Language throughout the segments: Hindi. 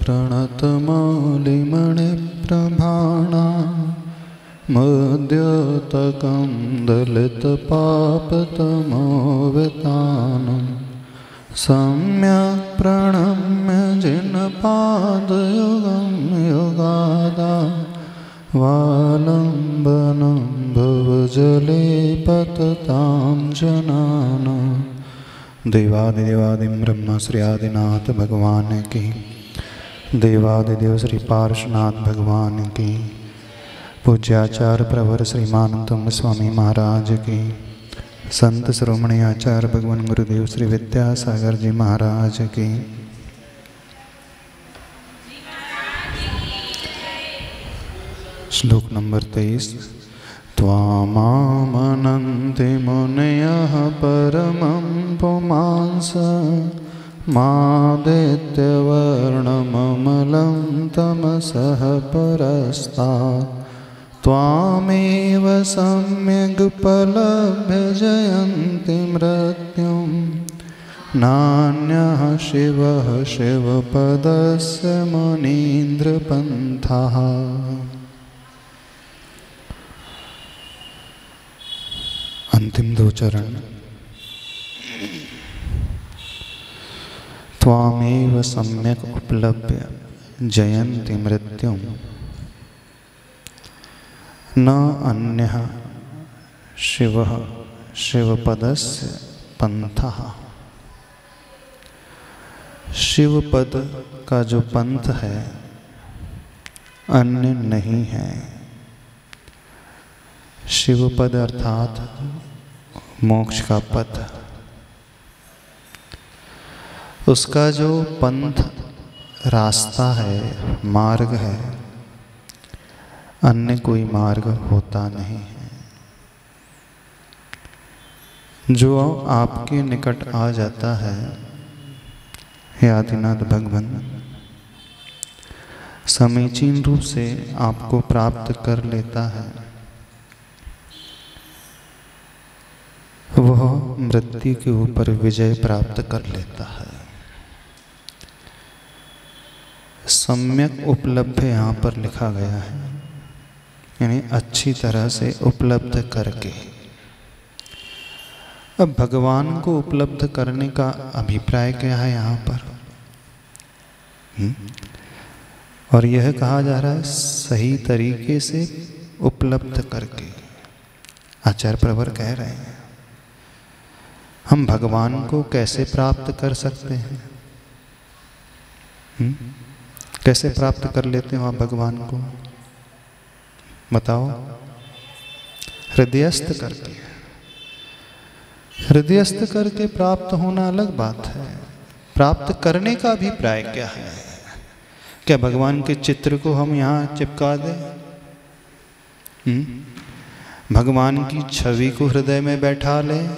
प्रणतमौलिमणिप्रभाणा मद्योतकं दलितपापतमोवितानं सम्यक् प्रणम्य जिनपादयुगं युगादा वालम्बनं भवजले पततां जनानां। देवादिदेवादिं ब्रह्म श्री आदिनाथ भगवान की, देवादिदेव श्री पार्श्वनाथ भगवान की, पूज्याचार्य प्रवर श्रीमानंद स्वामी महाराज की, संत शिरोमणि आचार्य भगवान गुरुदेव श्री विद्यासागर जी महाराज की। श्लोक नंबर 23। त्वामामनन्ति मुनयः परमं पुमांस मादित्यवर्णममलं तमसः परस्तात् त्वामेव सम्यगुपलभ्य जयन्ति मृत्युं नान्यः शिवः शिवपदस्य मुनीन्द्रपन्थः। अंतिम 2 चरण। त्वामेव सम्यक् उपलभ्य जयन्ति मृत्युं न अन्यः शिवः शिवपदस्य पंथः। शिवपद का जो पंथ है अन्य नहीं है। शिवपद अर्थात मोक्ष का पथ, उसका जो पंथ रास्ता है, मार्ग है, अन्य कोई मार्ग होता नहीं है। जो आपके निकट आ जाता है हे आदिनाथ भगवान, समीचीन रूप से आपको प्राप्त कर लेता है, वह मृत्यु के ऊपर विजय प्राप्त कर लेता है। सम्यक उपलब्ध यहाँ पर लिखा गया है, यानी अच्छी तरह से उपलब्ध करके। अब भगवान को उपलब्ध करने का अभिप्राय क्या है यहाँ पर? और यह कहा जा रहा है सही तरीके से उपलब्ध करके। आचार्य प्रवर कह रहे हैं हम भगवान को कैसे प्राप्त कर सकते हैं? कैसे प्राप्त कर लेते हो आप भगवान को? बताओ। हृदयस्थ करके। हृदयस्थ करके प्राप्त होना अलग बात है, प्राप्त करने का अभिप्राय क्या है? क्या भगवान के चित्र को हम यहाँ चिपका दें? भगवान की छवि को हृदय में बैठा लें?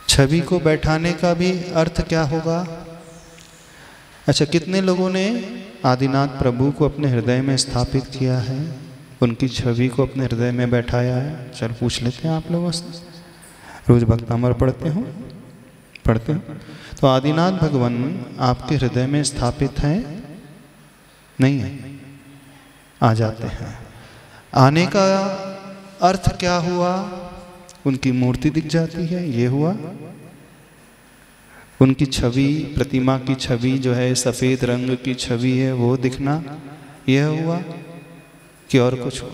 छवि को बैठाने का भी अर्थ क्या होगा? अच्छा, कितने लोगों ने आदिनाथ प्रभु को अपने हृदय में स्थापित किया है, उनकी छवि को अपने हृदय में बैठाया है? चल पूछ लेते हैं आप लोगों से। रोज भक्तामृत पढ़ते हो? पढ़ते हो? तो आदिनाथ भगवान आपके हृदय में स्थापित हैं? नहीं है? आ जाते हैं। आने का अर्थ क्या हुआ? उनकी मूर्ति दिख जाती है, ये हुआ। उनकी छवि, प्रतिमा की छवि जो है सफ़ेद रंग की छवि है, वो दिखना, यह हुआ कि और कुछ हुआ?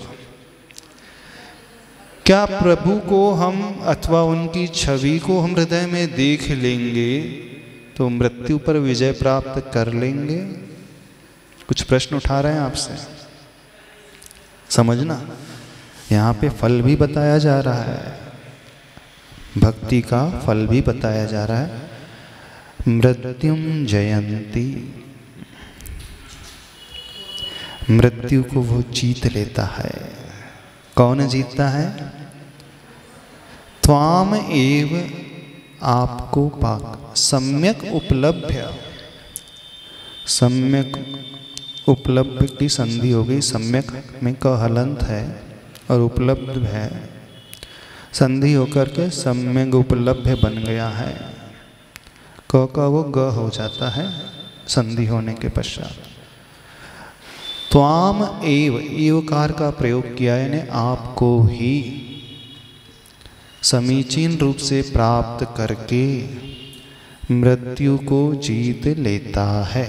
क्या प्रभु को हम अथवा उनकी छवि को हम हृदय में देख लेंगे तो मृत्यु पर विजय प्राप्त कर लेंगे? कुछ प्रश्न उठा रहे हैं आपसे, समझना। यहाँ पे फल भी बताया जा रहा है, भक्ति का फल भी बताया जा रहा है। मृत्युम जयंती, मृत्यु को वो जीत लेता है। कौन जीतता है? त्वाम एव, आपको पाक, सम्यक उपलभ्य। सम्यक उपलब्ध की संधि हो गई, सम्यक में क हलंत है और उपलब्ध है, संधि होकर के सम्यक उपलब्ध बन गया है। क का वो ग हो जाता है, संधि होने के पश्चात। त्वाम एव, एवकार का प्रयोग किया, यानी आपको ही समीचीन रूप से प्राप्त करके मृत्यु को जीत लेता है।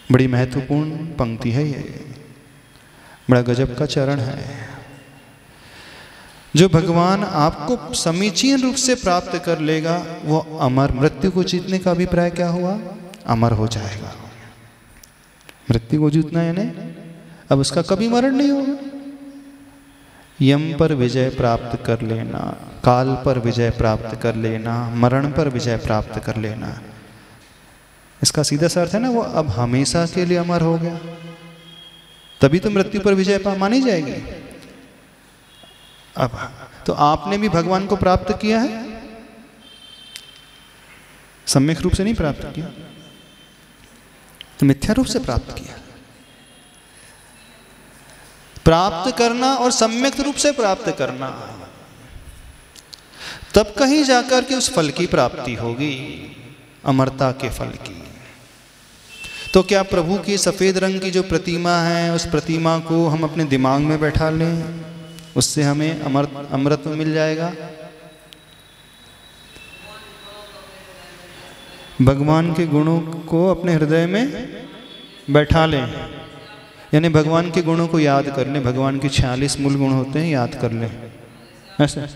बड़ी महत्वपूर्ण पंक्ति है ये, बड़ा गजब का चरण है। जो भगवान आपको समीचीन रूप से प्राप्त कर लेगा वो अमर, मृत्यु को जीतने का अभिप्राय क्या हुआ? अमर हो जाएगा। मृत्यु को जीतना यानी अब उसका कभी मरण नहीं होगा। यम पर विजय प्राप्त कर लेना, काल पर विजय प्राप्त कर लेना, मरण पर विजय प्राप्त कर लेना, इसका सीधा सा अर्थ है ना वो अब हमेशा के लिए अमर हो गया, तभी तो मृत्यु पर विजय मानी जाएगी। अब तो आपने भी भगवान को प्राप्त किया है, सम्यक रूप से नहीं प्राप्त किया, तो मिथ्या रूप से प्राप्त किया। प्राप्त करना और सम्यक रूप से प्राप्त करना, तब कहीं जाकर के उस फल की प्राप्ति होगी, अमरता के फल की। तो क्या प्रभु की सफेद रंग की जो प्रतिमा है, उस प्रतिमा को हम अपने दिमाग में बैठा लें, उससे हमें अमृत मिल जाएगा? भगवान के गुणों को अपने हृदय में बैठा लें, यानी भगवान के गुणों को याद कर लें। भगवान के 46 मूल गुण होते हैं, याद कर लें। ऐसे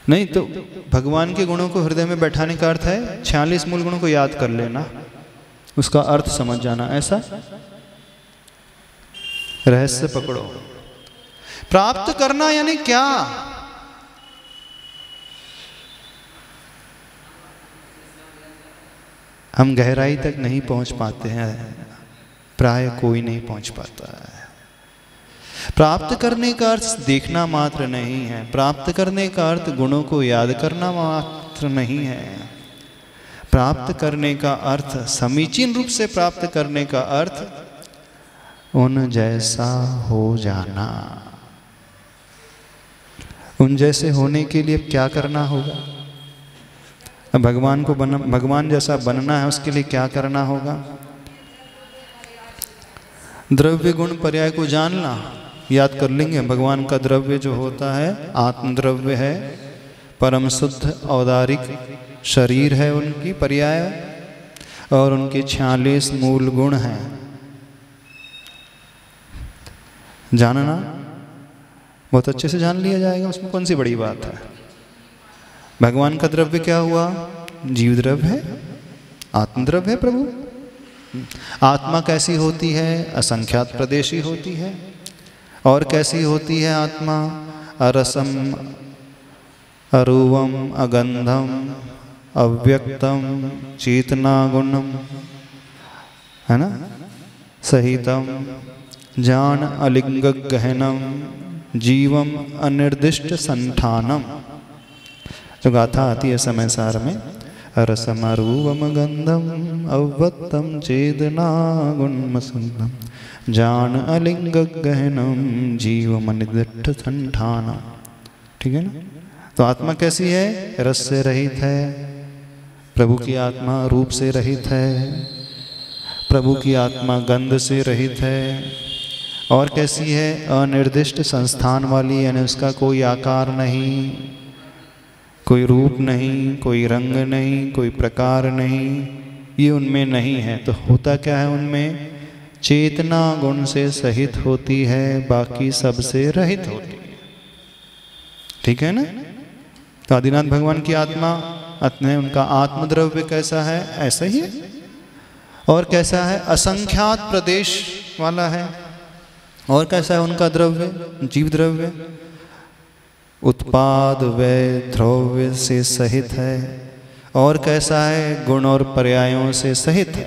नहीं तो भगवान के गुणों को हृदय में बैठाने का अर्थ है 46 मूल गुणों को याद कर लेना, उसका अर्थ समझ जाना। ऐसा रहस्य पकड़ो। प्राप्त करना यानी क्या? हम गहराई तक नहीं पहुंच पाते हैं, प्राय कोई नहीं पहुंच पाता है। प्राप्त करने का अर्थ देखना मात्र नहीं है, प्राप्त करने का अर्थ गुणों को याद करना मात्र नहीं है। प्राप्त करने का अर्थ, समीचीन रूप से प्राप्त करने का अर्थ उन जैसा हो जाना। उन जैसे होने के लिए क्या करना होगा? अब भगवान जैसा बनना है, उसके लिए क्या करना होगा? द्रव्य गुण पर्याय को जानना, याद कर लेंगे। भगवान का द्रव्य जो होता है आत्मद्रव्य है, परम शुद्ध औदारिक शरीर है उनकी पर्याय, और उनके 46 मूल गुण हैं। जानना बहुत अच्छे से जान लिया जाएगा, उसमें कौन सी बड़ी बात है। भगवान का द्रव्य क्या हुआ? जीव द्रव्य है, आत्मद्रव्य है प्रभु। आत्मा कैसी होती है? असंख्यात प्रदेशी होती है। और कैसी होती है आत्मा? अरसम अरूवम अगंधम अव्यक्तम चेतना गुणम, है ना, सहितम जान अलिंग गहनम जीवम अनिर्दिष्ट संठानम। जो गाथा आती है समय सार में, रसमरूवम गंधम अव्यक्तम चेतना गुणम सुंदम जान अलिंग गहनम जीवम अनिर्दिष्ट संठानम। ठीक है ना? तो आत्मा कैसी है? रस से रहित है। प्रभु की आत्मा रूप से रहित है, प्रभु की आत्मा गंध से रहित है। और कैसी है? अनिर्दिष्ट संस्थान वाली, यानी उसका कोई आकार नहीं, कोई रूप नहीं, कोई रंग नहीं, कोई प्रकार नहीं, ये उनमें नहीं है। तो होता क्या है उनमें? चेतना गुण से सहित होती है, बाकी सबसे रहित होती है। ठीक है ना? तो आदिनाथ भगवान की आत्मा, उनका आत्मद्रव्य कैसा है? ऐसा ही है। और कैसा है? असंख्यात प्रदेश वाला है। और कैसा है उनका द्रव्य? जीव द्रव्य उत्पाद व द्रव्य से सहित है। और कैसा है? गुण और पर्यायों से सहित है।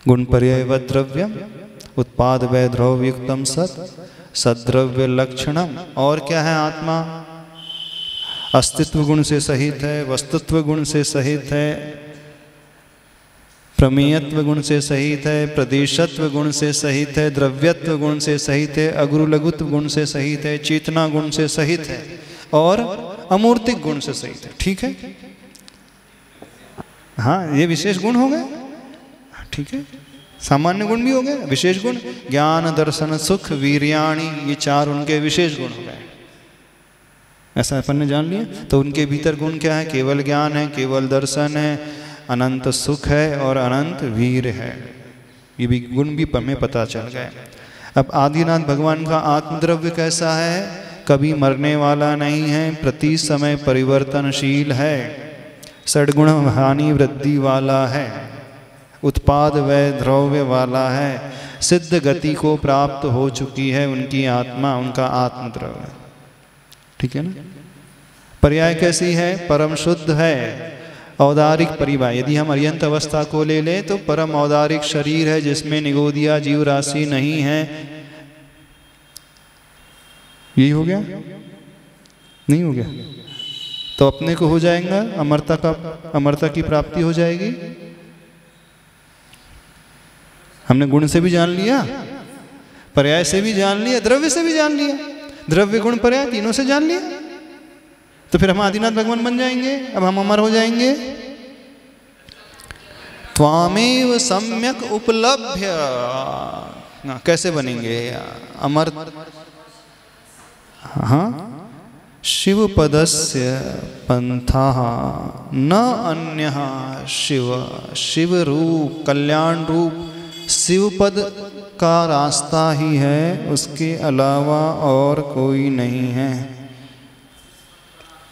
गुण पर्याय व द्रव्यम उत्पाद व द्रव्य युक्तम सद्रव्य लक्षणम। और क्या है आत्मा? अस्तित्व गुण से सहित है, वस्तुत्व गुण से सहित है, प्रमेयत्व गुण से सहित है, प्रदेशत्व गुण से सहित है, द्रव्यत्व गुण से सहित है, अगुरु लघुत्व गुण से सहित है, चेतना गुण से सहित है, और अमूर्तिक गुण से सहित है। ठीक है? हाँ, ये विशेष गुण हो गए, ठीक है। सामान्य गुण भी हो गए, विशेष गुण ज्ञान दर्शन सुख वीर्याणि, ये चार उनके विशेष गुण हो गए। ऐसा अपन ने जान लिया। तो उनके भीतर गुण क्या है? केवल ज्ञान है, केवल दर्शन है, अनंत सुख है और अनंत वीर है। ये भी गुण भी हमें पता चल गए। अब आदिनाथ भगवान का आत्मद्रव्य कैसा है? कभी मरने वाला नहीं है, प्रति समय परिवर्तनशील है, षड्गुण हानि वृद्धि वाला है, उत्पाद वय द्रव्य वाला है, सिद्ध गति को प्राप्त हो चुकी है उनकी आत्मा, उनका आत्मद्रव्य, ठीक है ना। पर्याय कैसी है? परम शुद्ध है। औदारिक परिवार, यदि हम अर्यंत अवस्था को ले लें तो परम औदारिक शरीर है जिसमें निगोदिया जीव राशि नहीं है। यही हो गया? नहीं हो गया तो अपने को हो जाएगा अमरता की प्राप्ति हो जाएगी। हमने गुण से भी जान लिया, पर्याय से भी जान लिया, द्रव्य से भी जान लिया, द्रव्य गुण पर्याय तीनों से जान लिया। तो फिर हम आदिनाथ भगवान बन जाएंगे, अब हम अमर हो जाएंगे। त्वामेव सम्यक उपलभ्य, कैसे बनेंगे अमर? हाँ, शिव पदस्य पंथः न अन्यः शिव, शिव रूप कल्याण रूप शिव पद का रास्ता ही है, उसके अलावा और कोई नहीं है।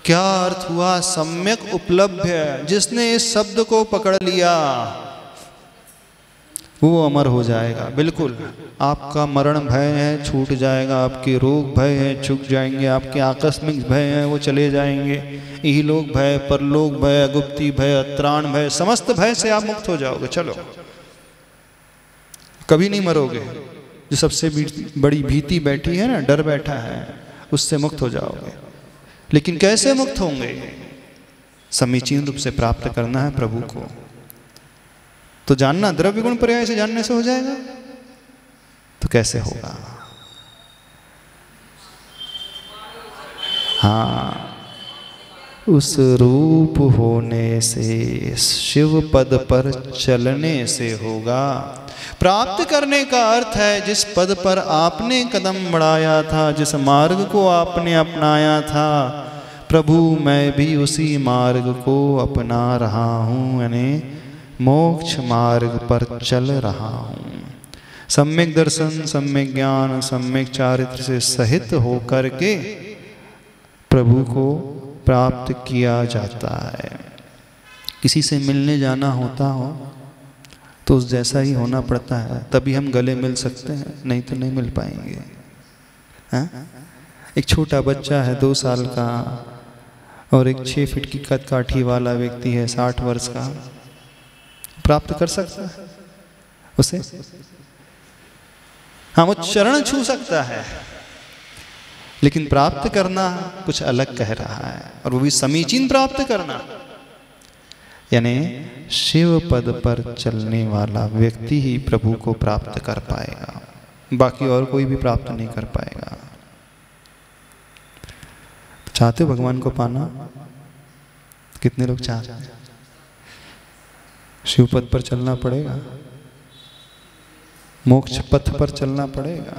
क्या अर्थ हुआ? सम्यक उपलभ्य, जिसने इस शब्द को पकड़ लिया वो अमर हो जाएगा। बिल्कुल, आपका मरण भय है छूट जाएगा, आपके रोग भय है छूट जाएंगे, आपके आकस्मिक भय हैं वो चले जाएंगे, यही लोग भय, परलोक भय, गुप्ती भय, अत्राण भय, समस्त भय से आप मुक्त हो जाओगे। चलो, कभी नहीं मरोगे। जो सबसे बड़ी भीति बैठी है ना, डर बैठा है, उससे मुक्त हो जाओगे। लेकिन कैसे मुक्त होंगे? समीचीन रूप से प्राप्त करना है प्रभु को। तो जानना, द्रव्य गुण पर्याय से जानने से हो जाएगा, तो कैसे होगा? हाँ, उस रूप होने से, शिव पद पर चलने से होगा। प्राप्त करने का अर्थ है जिस पद पर आपने कदम बढ़ाया था, जिस मार्ग को आपने अपनाया था, प्रभु मैं भी उसी मार्ग को अपना रहा हूँ, यानी मोक्ष मार्ग पर चल रहा हूँ। सम्यक दर्शन, सम्यक ज्ञान, सम्यक चारित्र से सहित होकर के प्रभु को प्राप्त किया जाता है। किसी से मिलने जाना होता हो तो उस जैसा ही होना पड़ता है, तभी हम गले मिल सकते हैं, नहीं तो नहीं मिल पाएंगे। हाँ? एक छोटा बच्चा है 2 साल का और एक 6 फीट की कद काठी वाला व्यक्ति है 60 वर्ष का, प्राप्त कर सकता है उसे? हाँ, वो चरण छू सकता है, लेकिन प्राप्त करना कुछ अलग कह रहा है, और वो भी समीचीन प्राप्त करना, यानी शिव पद पर चलने वाला व्यक्ति ही प्रभु को प्राप्त कर पाएगा, बाकी और कोई भी प्राप्त नहीं कर पाएगा। चाहते हो भगवान को पाना? कितने लोग चाहते हैं? शिव पद पर चलना पड़ेगा, मोक्ष पथ पर चलना पड़ेगा,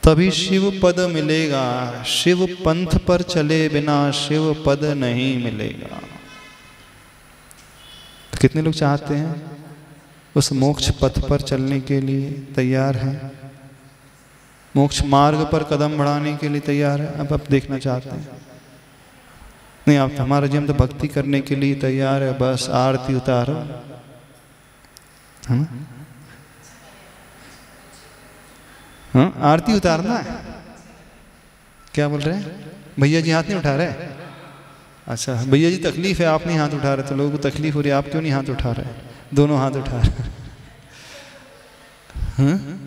तभी शिव पद मिलेगा। शिव पंथ पर चले बिना शिव पद नहीं मिलेगा। तो कितने लोग चाहते हैं उस मोक्ष पथ पर चलने के लिए तैयार हैं? मोक्ष मार्ग पर कदम बढ़ाने के लिए तैयार है? अब आप देखना चाहते हैं? नहीं, आप हमारा जी हम तो भक्ति करने के लिए तैयार है, बस आरती उतारो, है ना? हाँ, आरती उतारना है। क्या बोल रहे हैं? भैया जी हाथ नहीं उठा रहे? अच्छा, भैया जी तकलीफ है, आप नहीं हाथ उठा रहे, तो लोगों को तकलीफ हो रही है, आप क्यों नहीं हाथ उठा रहे? दोनों हाथ उठा रहे। हाँ?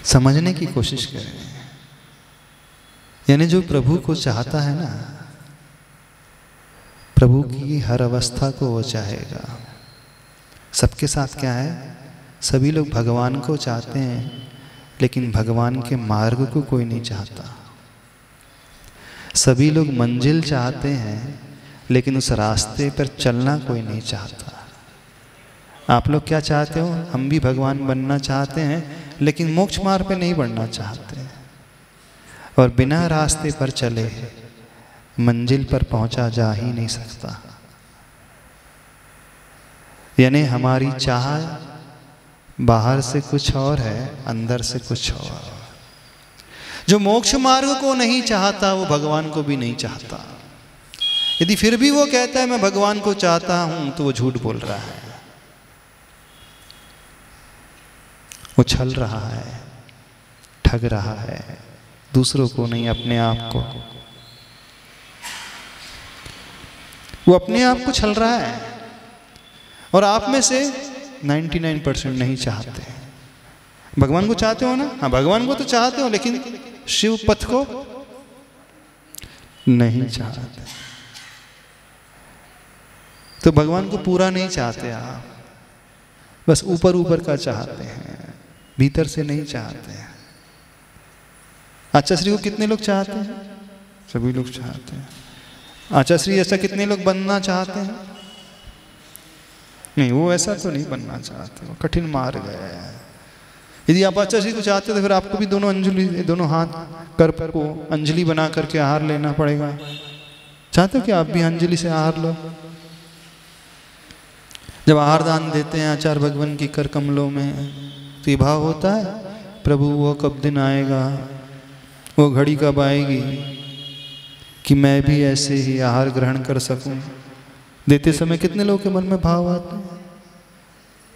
समझने की कोशिश करें, यानी जो प्रभु को चाहता है ना, प्रभु की हर अवस्था को वो चाहेगा। सबके साथ क्या है? सभी लोग भगवान को चाहते हैं, लेकिन भगवान के मार्ग को कोई नहीं चाहता। सभी लोग मंजिल चाहते हैं, लेकिन उस रास्ते पर चलना कोई नहीं चाहता। आप लोग क्या चाहते हो? हम भी भगवान बनना चाहते हैं, लेकिन मोक्ष मार्ग पे नहीं बढ़ना चाहते। और बिना रास्ते पर चले मंजिल पर पहुंचा जा ही नहीं सकता। यानी हमारी चाह बाहर से कुछ और है, अंदर से कुछ और। जो मोक्ष मार्ग को नहीं चाहता वो भगवान को भी नहीं चाहता। यदि फिर भी वो कहता है मैं भगवान को चाहता हूं, तो वो झूठ बोल रहा है, वो छल रहा है, ठग रहा है, दूसरों को नहीं, अपने आप को। वो अपने आप को छल रहा है। और आप में से 99% नहीं चाहते। भगवान को चाहते हो ना? हाँ, भगवान को तो चाहते हो, लेकिन शिव पथ को नहीं चाहते। तो भगवान को पूरा नहीं चाहते आप, बस ऊपर ऊपर का चाहते हैं, भीतर से नहीं चाहते हैं। आचार्य श्री को कितने लोग चाहते हैं? सभी लोग चाहते हैं। आचार्य श्री ऐसा कितने लोग बनना चाहते हैं? नहीं, वो ऐसा तो नहीं बनना चाहते, वो कठिन मार्ग है। यदि आप आचार्य श्री को चाहते तो फिर आपको भी दोनों हाथ कर को अंजलि बना करके आहार लेना पड़ेगा। चाहते हो कि आप भी अंजलि से आहार लो? जब आहार दान देते हैं आचार्य भगवान की कर कमलों में, तो ये भाव होता है, प्रभु वो कब दिन आएगा, वो घड़ी कब आएगी कि मैं भी ऐसे ही आहार ग्रहण कर सकूं। देते समय कितने लोगों के मन में भाव आते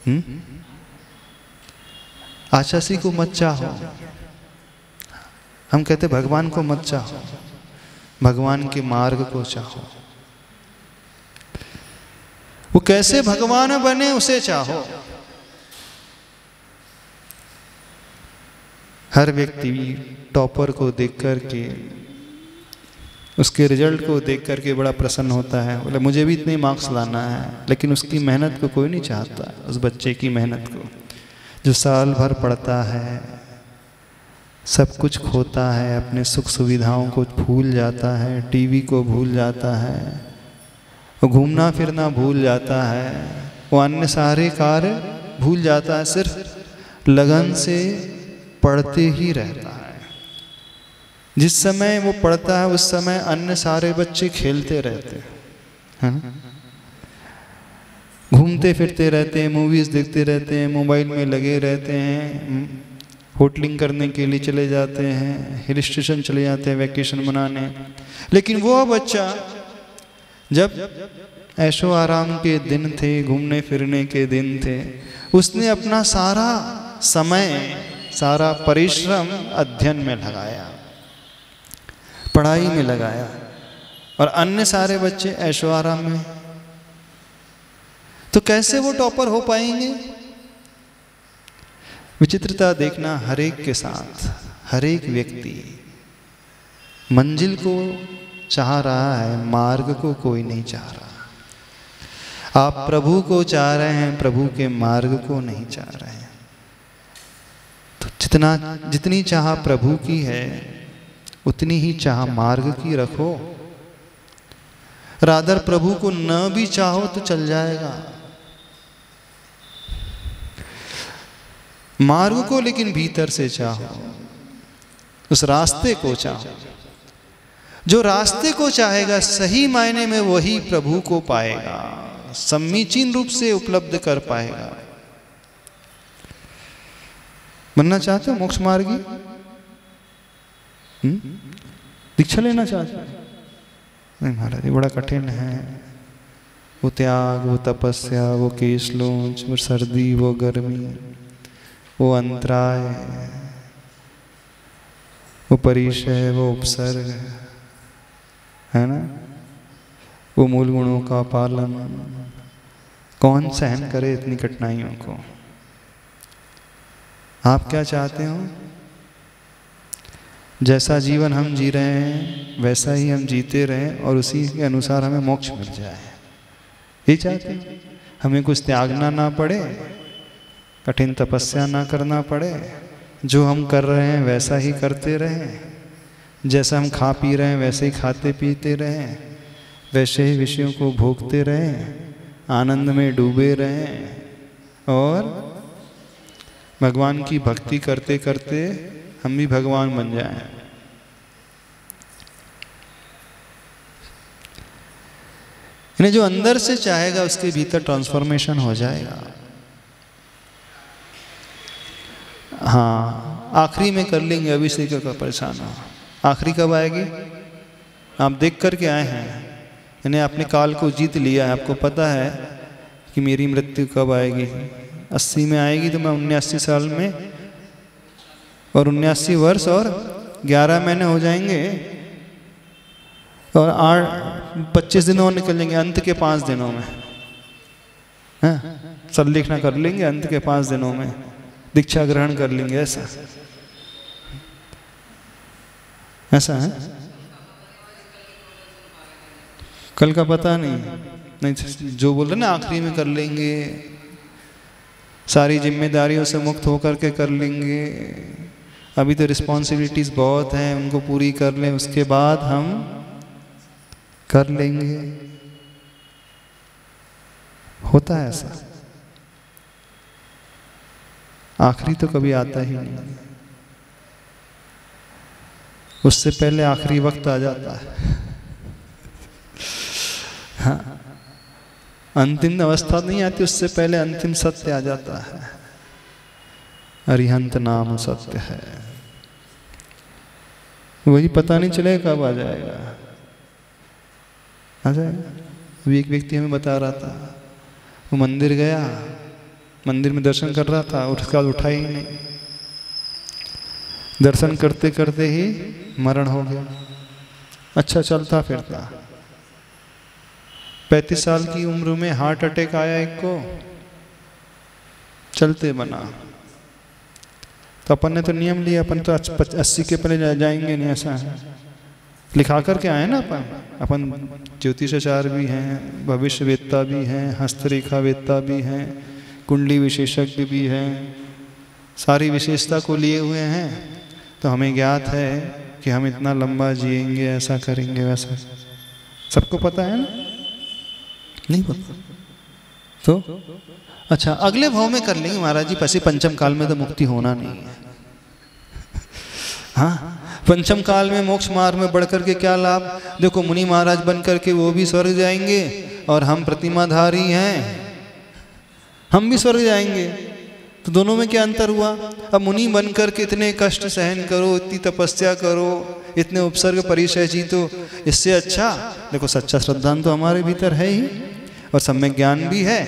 हैं? आचार्य श्री को मत चाहो। हम कहते भगवान को मत चाहो, भगवान के मार्ग को चाहो। वो कैसे भगवान बने उसे चाहो। हर व्यक्ति टॉपर को देख करके, उसके रिजल्ट को देख करके बड़ा प्रसन्न होता है, बोले मुझे भी इतने मार्क्स लाना है, लेकिन उसकी मेहनत को कोई नहीं चाहता। उस बच्चे की मेहनत को, जो साल भर पढ़ता है, सब कुछ खोता है, अपने सुख सुविधाओं को भूल जाता है, टीवी को भूल जाता है, वो घूमना फिरना भूल जाता है, वो अन्य सारे कार्य भूल जाता है, सिर्फ लगन से पढ़ते ही रहता है। जिस समय वो पढ़ता है उस समय अन्य सारे बच्चे खेलते रहते हैं, घूमते फिरते रहते हैं, मूवीज देखते रहते हैं, मोबाइल में लगे रहते हैं, होटलिंग करने के लिए चले जाते हैं, हिल स्टेशन चले जाते हैं वैकेशन मनाने। लेकिन वो बच्चा जब ऐशो आराम के दिन थे, घूमने फिरने के दिन थे, उसने अपना सारा समय, सारा परिश्रम अध्ययन में लगाया, पढ़ाई में लगाया, और अन्य सारे बच्चे ऐशो आराम में। तो कैसे वो टॉपर हो पाएंगे? विचित्रता देखना, हर एक के साथ हर एक व्यक्ति मंजिल को चाह रहा है, मार्ग को कोई नहीं चाह रहा। आप प्रभु को चाह रहे हैं, प्रभु के मार्ग को नहीं चाह रहे हैं। तो जितनी चाह प्रभु की है, उतनी ही चाह मार्ग की रखो। रादर प्रभु को न भी चाहो तो चल जाएगा, मार्ग को लेकिन भीतर से चाहो, उस रास्ते को चाहो। जो रास्ते को चाहेगा सही मायने में वही प्रभु को पाएगा, समीचीन रूप से उपलब्ध कर पाएगा। बनना चाहते हो मोक्ष मार्गी? दीक्षा लेना चाहते हो? नहीं महाराज, ये बड़ा कठिन है। वो त्याग, वो तपस्या, वो केश लोच, वो सर्दी, वो गर्मी, वो अंतराय, वो परिचय, वो उपसर्ग, है ना, वो मूल गुणों का पालन। कौन सहन करे इतनी कठिनाइयों को? आप क्या चाहते हो? जैसा जीवन हम जी रहे हैं वैसा ही हम जीते रहें और उसी के अनुसार हमें मोक्ष मिल जाए, ये चाहते हैं। हमें कुछ त्यागना ना पड़े, कठिन तपस्या ना करना पड़े, जो हम कर रहे हैं वैसा ही करते रहें, जैसा हम खा पी रहे हैं वैसे ही खाते पीते रहें, वैसे ही विषयों को भोगते रहें, आनंद में डूबे रहें और भगवान की भक्ति करते करते हम भी भगवान बन जाएं। यानी जो अंदर से चाहेगा उसके भीतर ट्रांसफॉर्मेशन हो जाएगा। हाँ, आखिरी में कर लेंगे, अभी से क्यों परेशान हो। आखिरी कब आएगी? आप देख करके आए हैं, यानी आपने काल को जीत लिया है। आपको पता है कि मेरी मृत्यु कब आएगी। 80 में आएगी तो मैं 79 साल में, और 79 वर्ष और 11 महीने हो जाएंगे, और 25 दिनों और निकल जाएंगे अंत के 5 दिनों में। सब लिखना कर लेंगे, अंत के 5 दिनों में दीक्षा ग्रहण कर लेंगे। ऐसा है। कल का पता नहीं, जो बोल रहे ना आखिरी में कर लेंगे, सारी जिम्मेदारियों से मुक्त होकर के कर लेंगे। अभी तो रिस्पॉन्सिबिलिटीज बहुत हैं, उनको पूरी कर लें, उसके बाद हम कर लेंगे। होता है ऐसा। आखिरी तो कभी आता ही नहीं, उससे पहले आखिरी वक्त आ जाता है। हाँ, अंतिम अवस्था नहीं आती, उससे पहले अंतिम सत्य आ जाता है। अरिहंत नाम सत्य है, वही पता नहीं चलेगा कब आ जाएगा। आ जाएगा। अभी एक व्यक्ति हमें बता रहा था, वो मंदिर गया, मंदिर में दर्शन कर रहा था, उसके बाद उठा ही नहीं। दर्शन करते करते ही मरण हो गया। अच्छा चलता फिरता 35 साल की उम्र में हार्ट अटैक आया एक को, चलते बना। तो अपन ने तो नियम लिया, अपन तो 80 के पहले जाएंगे नहीं, ऐसा है। लिखा करके आए ना अपन ज्योतिषाचार्य भी हैं, भविष्यवेत्ता भी हैं, हस्तरेखावेत्ता भी हैं, कुंडली विशेषज्ञ भी हैं, सारी विशेषता को लिए हुए हैं। तो हमें ज्ञात है कि हम इतना लंबा जिएंगे, ऐसा करेंगे, वैसा। सबको पता है ना? नहीं पता तो अच्छा, अगले भाव में कर लेंगे महाराज जी। पसी पंचम काल में तो मुक्ति होना नहीं है। हाँ, पंचम काल में मोक्ष मार्ग में बढ़ करके क्या लाभ? देखो, मुनि महाराज बन करके वो भी स्वर्ग जाएंगे, और हम प्रतिमाधारी हैं, हम भी स्वर्ग जाएंगे। तो दोनों में क्या अंतर हुआ? अब मुनि बन करके इतने कष्ट सहन करो, इतनी तपस्या करो, इतने उपसर्ग परिचय जीतो, इससे अच्छा देखो सच्चा श्रद्धांत तो हमारे भीतर है ही, और सब में ज्ञान भी है,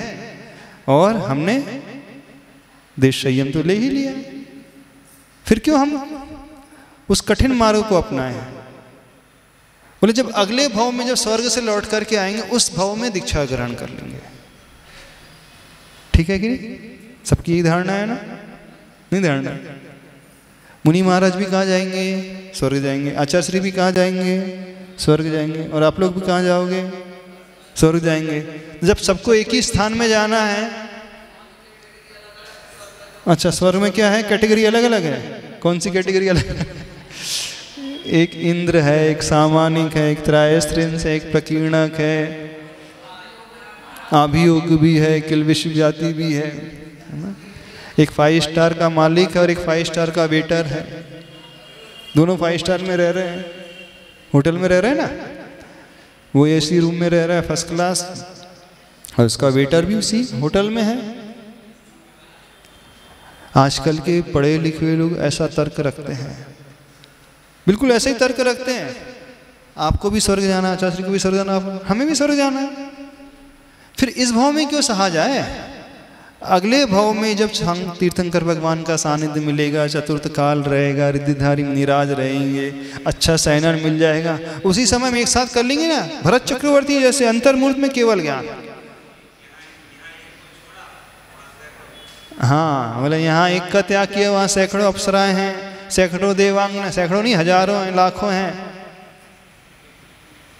और हमने देश संयम तो ले ही लिया। फिर क्यों हम उस कठिन मार्ग को अपनाएं? बोले जब अगले भाव में, जब स्वर्ग से लौट करके आएंगे, उस भाव में दीक्षा ग्रहण कर लेंगे। ठीक है कि नहीं? सबकी यही धारणा है ना? नहीं धारणा? मुनि महाराज भी कहाँ जाएंगे? स्वर्ग जाएंगे। आचार्य श्री भी कहाँ जाएंगे? स्वर्ग जाएंगे। और आप लोग भी कहाँ जाओगे? स्वर्ग जाएंगे। जब सबको एक ही स्थान में जाना है, अच्छा स्वर्ग में क्या है? कैटेगरी अलग अलग है। कौन सी कैटेगरी अलग है? एक इंद्र है, एक सामानिक है, एक त्रायस्त्रिंस है, एक प्रकीर्णक है, अभियोग भी है, किलविष जाति भी है ना? एक 5 स्टार का मालिक है और एक 5 स्टार का वेटर है। दोनों 5 स्टार में रह रहे हैं, होटल में रह रहे हैं ना। वो एसी रूम में रह रहा है फर्स्ट क्लास, और उसका वेटर भी उसी होटल में है। आजकल के पढ़े लिखे लोग ऐसा तर्क रखते हैं, बिल्कुल ऐसे ही तर्क रखते हैं। आपको भी स्वर्ग जाना, आचार्य को भी स्वर्ग जाना, हमें भी स्वर्ग जाना है। फिर इस भाव में क्यों सहा जाए? अगले भाव में जब हम तीर्थंकर भगवान का सानिध्य मिलेगा, चतुर्थ काल रहेगा, रिद्धिधारी मुनिराज रहेंगे, अच्छा शयनन मिल जाएगा, उसी समय में एक साथ कर लेंगे ना। भरत चक्रवर्ती जैसे अंतर्मूर्त में केवल ज्ञान। हाँ, बोले यहाँ एक का त्याग किया, वहाँ सैकड़ों अप्सराएं हैं, सैकड़ों देवांगना, सैकड़ों नहीं हजारों हैं, लाखों हैं,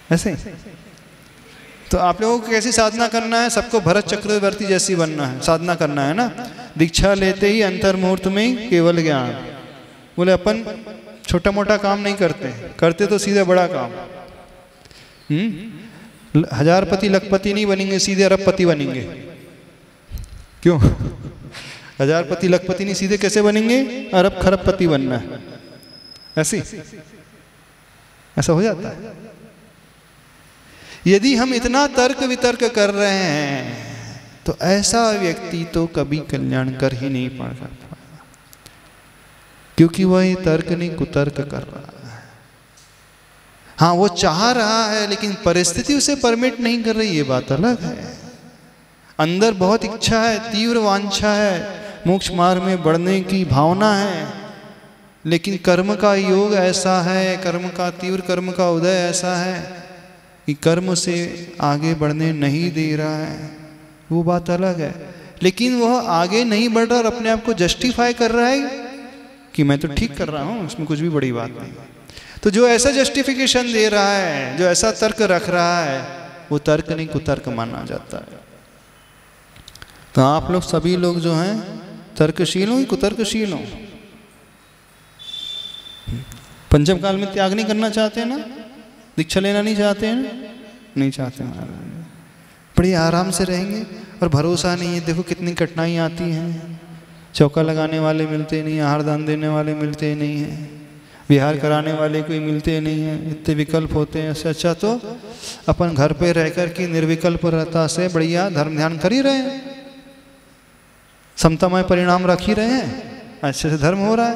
ऐसे। तो आप लोगों को कैसी साधना करना है? सबको भरत चक्रवर्ती जैसी बनना है, साधना करना है ना। दीक्षा लेते ही अंतर्मुहूर्त में केवल ज्ञान, बोले अपन छोटा मोटा काम नहीं करते, करते तो सीधे बड़ा काम। 1000पति लखपति नहीं बनेंगे, सीधे अरबपति बनेंगे। क्यों? 1000पति लखपति नहीं, सीधे कैसे बनेंगे? अरब खरबपति बनना है। ऐसा हो जाता है। यदि हम इतना तर्क वितर्क कर रहे हैं तो ऐसा व्यक्ति तो कभी कल्याण कर ही नहीं पाएगा, क्योंकि वह ये तर्क नहीं कुतर्क कर रहा है। हाँ, वो चाह रहा है लेकिन परिस्थिति उसे परमिट नहीं कर रही, ये बात अलग है। अंदर बहुत इच्छा है, तीव्र वांछा है, मोक्ष मार्ग में बढ़ने की भावना है, लेकिन कर्म का योग ऐसा है, कर्म का तीव्र कर्म का उदय ऐसा है कि कर्म से आगे बढ़ने नहीं दे रहा है, वो बात अलग है। लेकिन वह आगे नहीं बढ़ रहा और अपने आप को जस्टिफाई कर रहा है कि मैं तो ठीक कर रहा हूँ, इसमें कुछ भी बड़ी बात नहीं। तो जो ऐसा जस्टिफिकेशन दे रहा है, जो ऐसा तर्क रख रहा है, वो तर्क नहीं कुतर्क माना जाता है। तो आप लोग सभी लोग जो हैं तर्कशील हो, कुतर्कशील हो। पंचम काल में त्याग नहीं करना चाहते ना, दीक्षा लेना नहीं चाहते हैं ना, नहीं चाहते महाराज। बड़ी आराम से रहेंगे और भरोसा नहीं है। देखो कितनी कठिनाई आती हैं, चौका लगाने वाले मिलते नहीं, आहार दान देने वाले मिलते नहीं हैं, विहार कराने वाले कोई मिलते नहीं हैं, इतने विकल्प होते हैं। इससे अच्छा तो अपन घर पे रहकर के निर्विकल्प रहता से बढ़िया धर्म ध्यान कर ही रहे हैं, समतामय परिणाम रख ही रहे हैं, अच्छे से धर्म हो रहा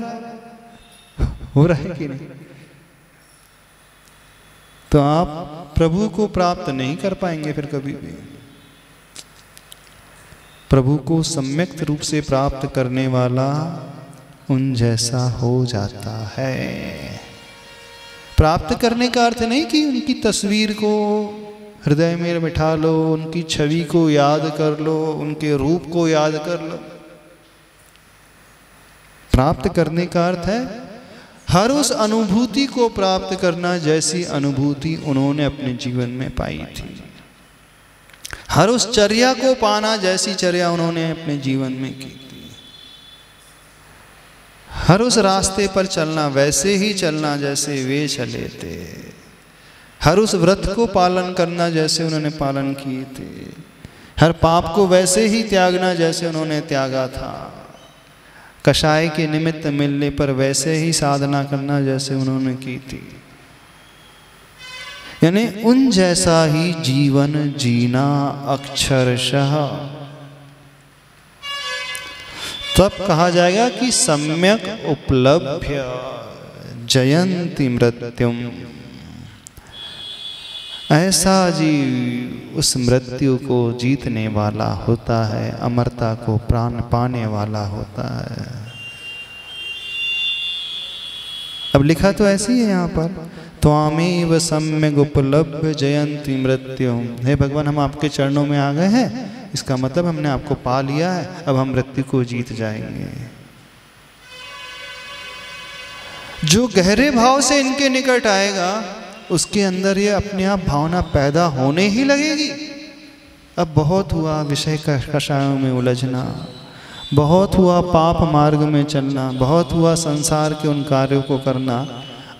है कि नहीं? तो आप प्रभु को प्राप्त नहीं कर पाएंगे फिर कभी भी। प्रभु को सम्यक रूप से प्राप्त करने वाला उन जैसा हो जाता है। प्राप्त करने का अर्थ नहीं कि उनकी तस्वीर को हृदय में बिठा लो, उनकी छवि को याद कर लो, उनके रूप को याद कर लो। प्राप्त करने का अर्थ है हर उस अनुभूति को प्राप्त करना जैसी अनुभूति उन्होंने अपने जीवन में पाई थी, हर उस चर्या को पाना जैसी चर्या उन्होंने अपने जीवन में की थी, हर उस रास्ते पर चलना वैसे ही चलना जैसे वे चले थे, हर उस व्रत को पालन करना जैसे उन्होंने पालन किए थे, हर पाप को वैसे ही त्यागना जैसे उन्होंने त्यागा था, कषाय के निमित्त मिलने पर वैसे ही साधना करना जैसे उन्होंने की थी। यानी उन जैसा ही जीवन जीना अक्षरशः। तब कहा जाएगा कि सम्यक उपलभ्य जयंती मृत्युम। ऐसा जीव उस मृत्यु को जीतने वाला होता है, अमरता को प्राण पाने वाला होता है। अब लिखा तो ऐसी है यहाँ पर, त्वामेव सम्यक उपलभ्य जयंती मृत्यु। हे भगवान, हम आपके चरणों में आ गए हैं, इसका मतलब हमने आपको पा लिया है, अब हम मृत्यु को जीत जाएंगे। जो गहरे भाव से इनके निकट आएगा उसके अंदर ये अपने आप भावना पैदा होने ही लगेगी। अब बहुत हुआ विषय कषायों में उलझना, बहुत हुआ पाप मार्ग में चलना, बहुत हुआ संसार के उन कार्यों को करना,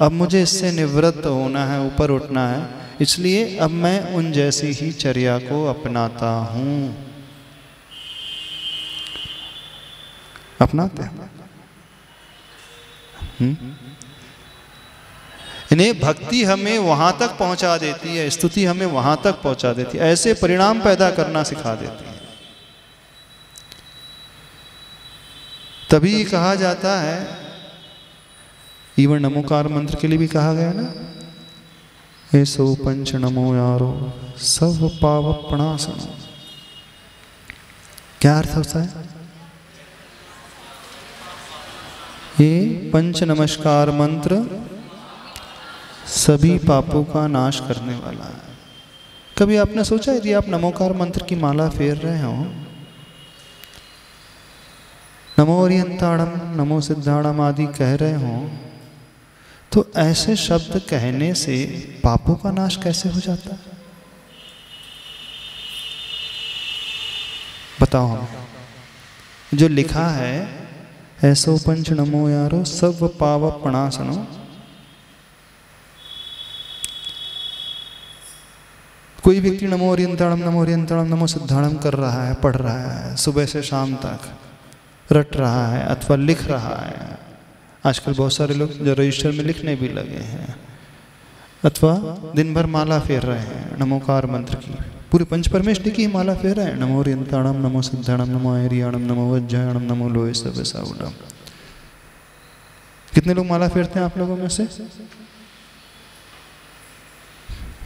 अब मुझे इससे निवृत्त होना है, ऊपर उठना है, इसलिए अब मैं उन जैसी ही चर्या को अपनाता हूँ। अपनाते हैं। इन्हें भक्ति हमें वहां तक पहुंचा देती है, स्तुति हमें वहां तक पहुंचा देती है, ऐसे परिणाम पैदा करना सिखा देती है। तभी कहा जाता है, इवन नमोकार मंत्र के लिए भी कहा गया ना, हे सो पंच नमो यारो सब पाव प्रणासनो। क्या अर्थ होता है? ये पंच नमस्कार मंत्र सभी पापों का नाश करने वाला है। कभी आपने सोचा यदि आप नमोकार मंत्र की माला फेर रहे हो, नमो ओरियंताड़म नमो सिद्धाड़म आदि कह रहे हो, तो ऐसे शब्द कहने से पापों का नाश कैसे हो जाता है? बताओ हमें। जो लिखा है ऐसो पंच नमो यारो सब पाव पणासनो। कोई व्यक्ति नमो ओरियंताणम नमो सिद्धाणम कर रहा है, पढ़ रहा है, सुबह से शाम तक रट रहा है अथवा लिख रहा है। आजकल बहुत सारे लोग जो रजिस्टर में लिखने भी लगे हैं, अथवा दिन भर माला फेर रहे हैं नमोकार मंत्र की, पूरे पंच परमेष्टि की माला फेर रहे हैं। नमो ओरियंताणम नमो सिद्धाणम नमो आयरियाणम नमो वज्जायणम नमो लोहे सब साउडम। कितने लोग माला फेरते हैं आप लोगों में से?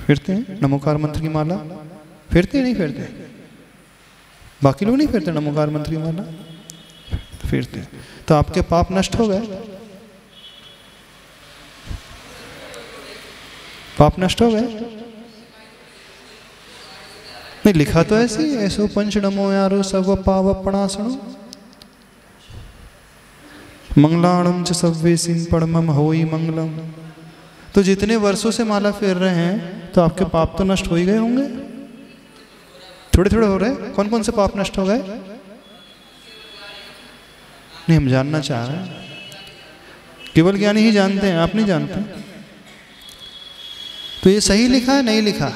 फेरते हैं नमोकार मंत्र की माला? फेरते हैं नहीं फेरते? बाकी लोग नहीं फेरते नमोकार मंत्र की माला? फेरते हैं। तो आपके पाप नष्ट हो गए? पाप नष्ट हो गए? नहीं, लिखा तो ऐसे ही, ऐसो पंच नमो यारो सब पाव पणासनो मंगलाणम च सव्वेसिन परमम होई मंगलम। तो जितने वर्षों से माला फेर रहे हैं तो आपके पाप तो नष्ट हो ही गए होंगे। थोड़े थोड़े हो रहे। कौन कौन से पाप नष्ट हो गए? नहीं, हम जानना चाह रहे हैं। केवल ज्ञानी ही जानते हैं, आप नहीं जानते। तो ये सही लिखा है नहीं लिखा?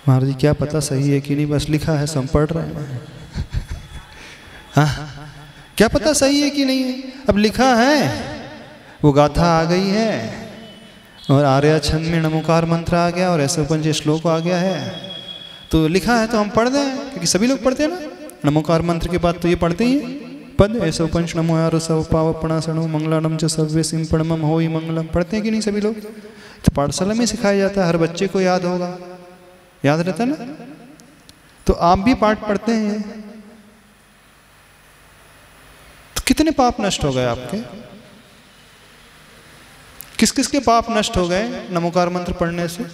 महाराज जी क्या पता सही है कि नहीं, बस लिखा है, सब पढ़ रहे हैं। हाँ, क्या पता सही है कि नहीं है? अब लिखा है, वो गाथा आ गई है और आर्या छंद में नमोकार मंत्र आ गया और ऐसे पंच श्लोक आ गया है, तो लिखा है तो हम पढ़ दें, क्योंकि सभी लोग पढ़ते हैं ना नमोकार मंत्र के बाद तो ये पढ़ते ही पद ऐसो पंच नमो यारो सब पाव पणासनो मंगलानम च सव्य सिम परमम होई मंगलम। पढ़ते हैं कि नहीं सभी लोग? तो पाठशाला में सिखाया जाता है, हर बच्चे को याद होगा, याद रहता है ना। तो आप भी पाठ पढ़ते हैं, तो कितने पाप नष्ट हो गए आपके? किस किस के पाप नष्ट हो गए नमोकार मंत्र पढ़ने से?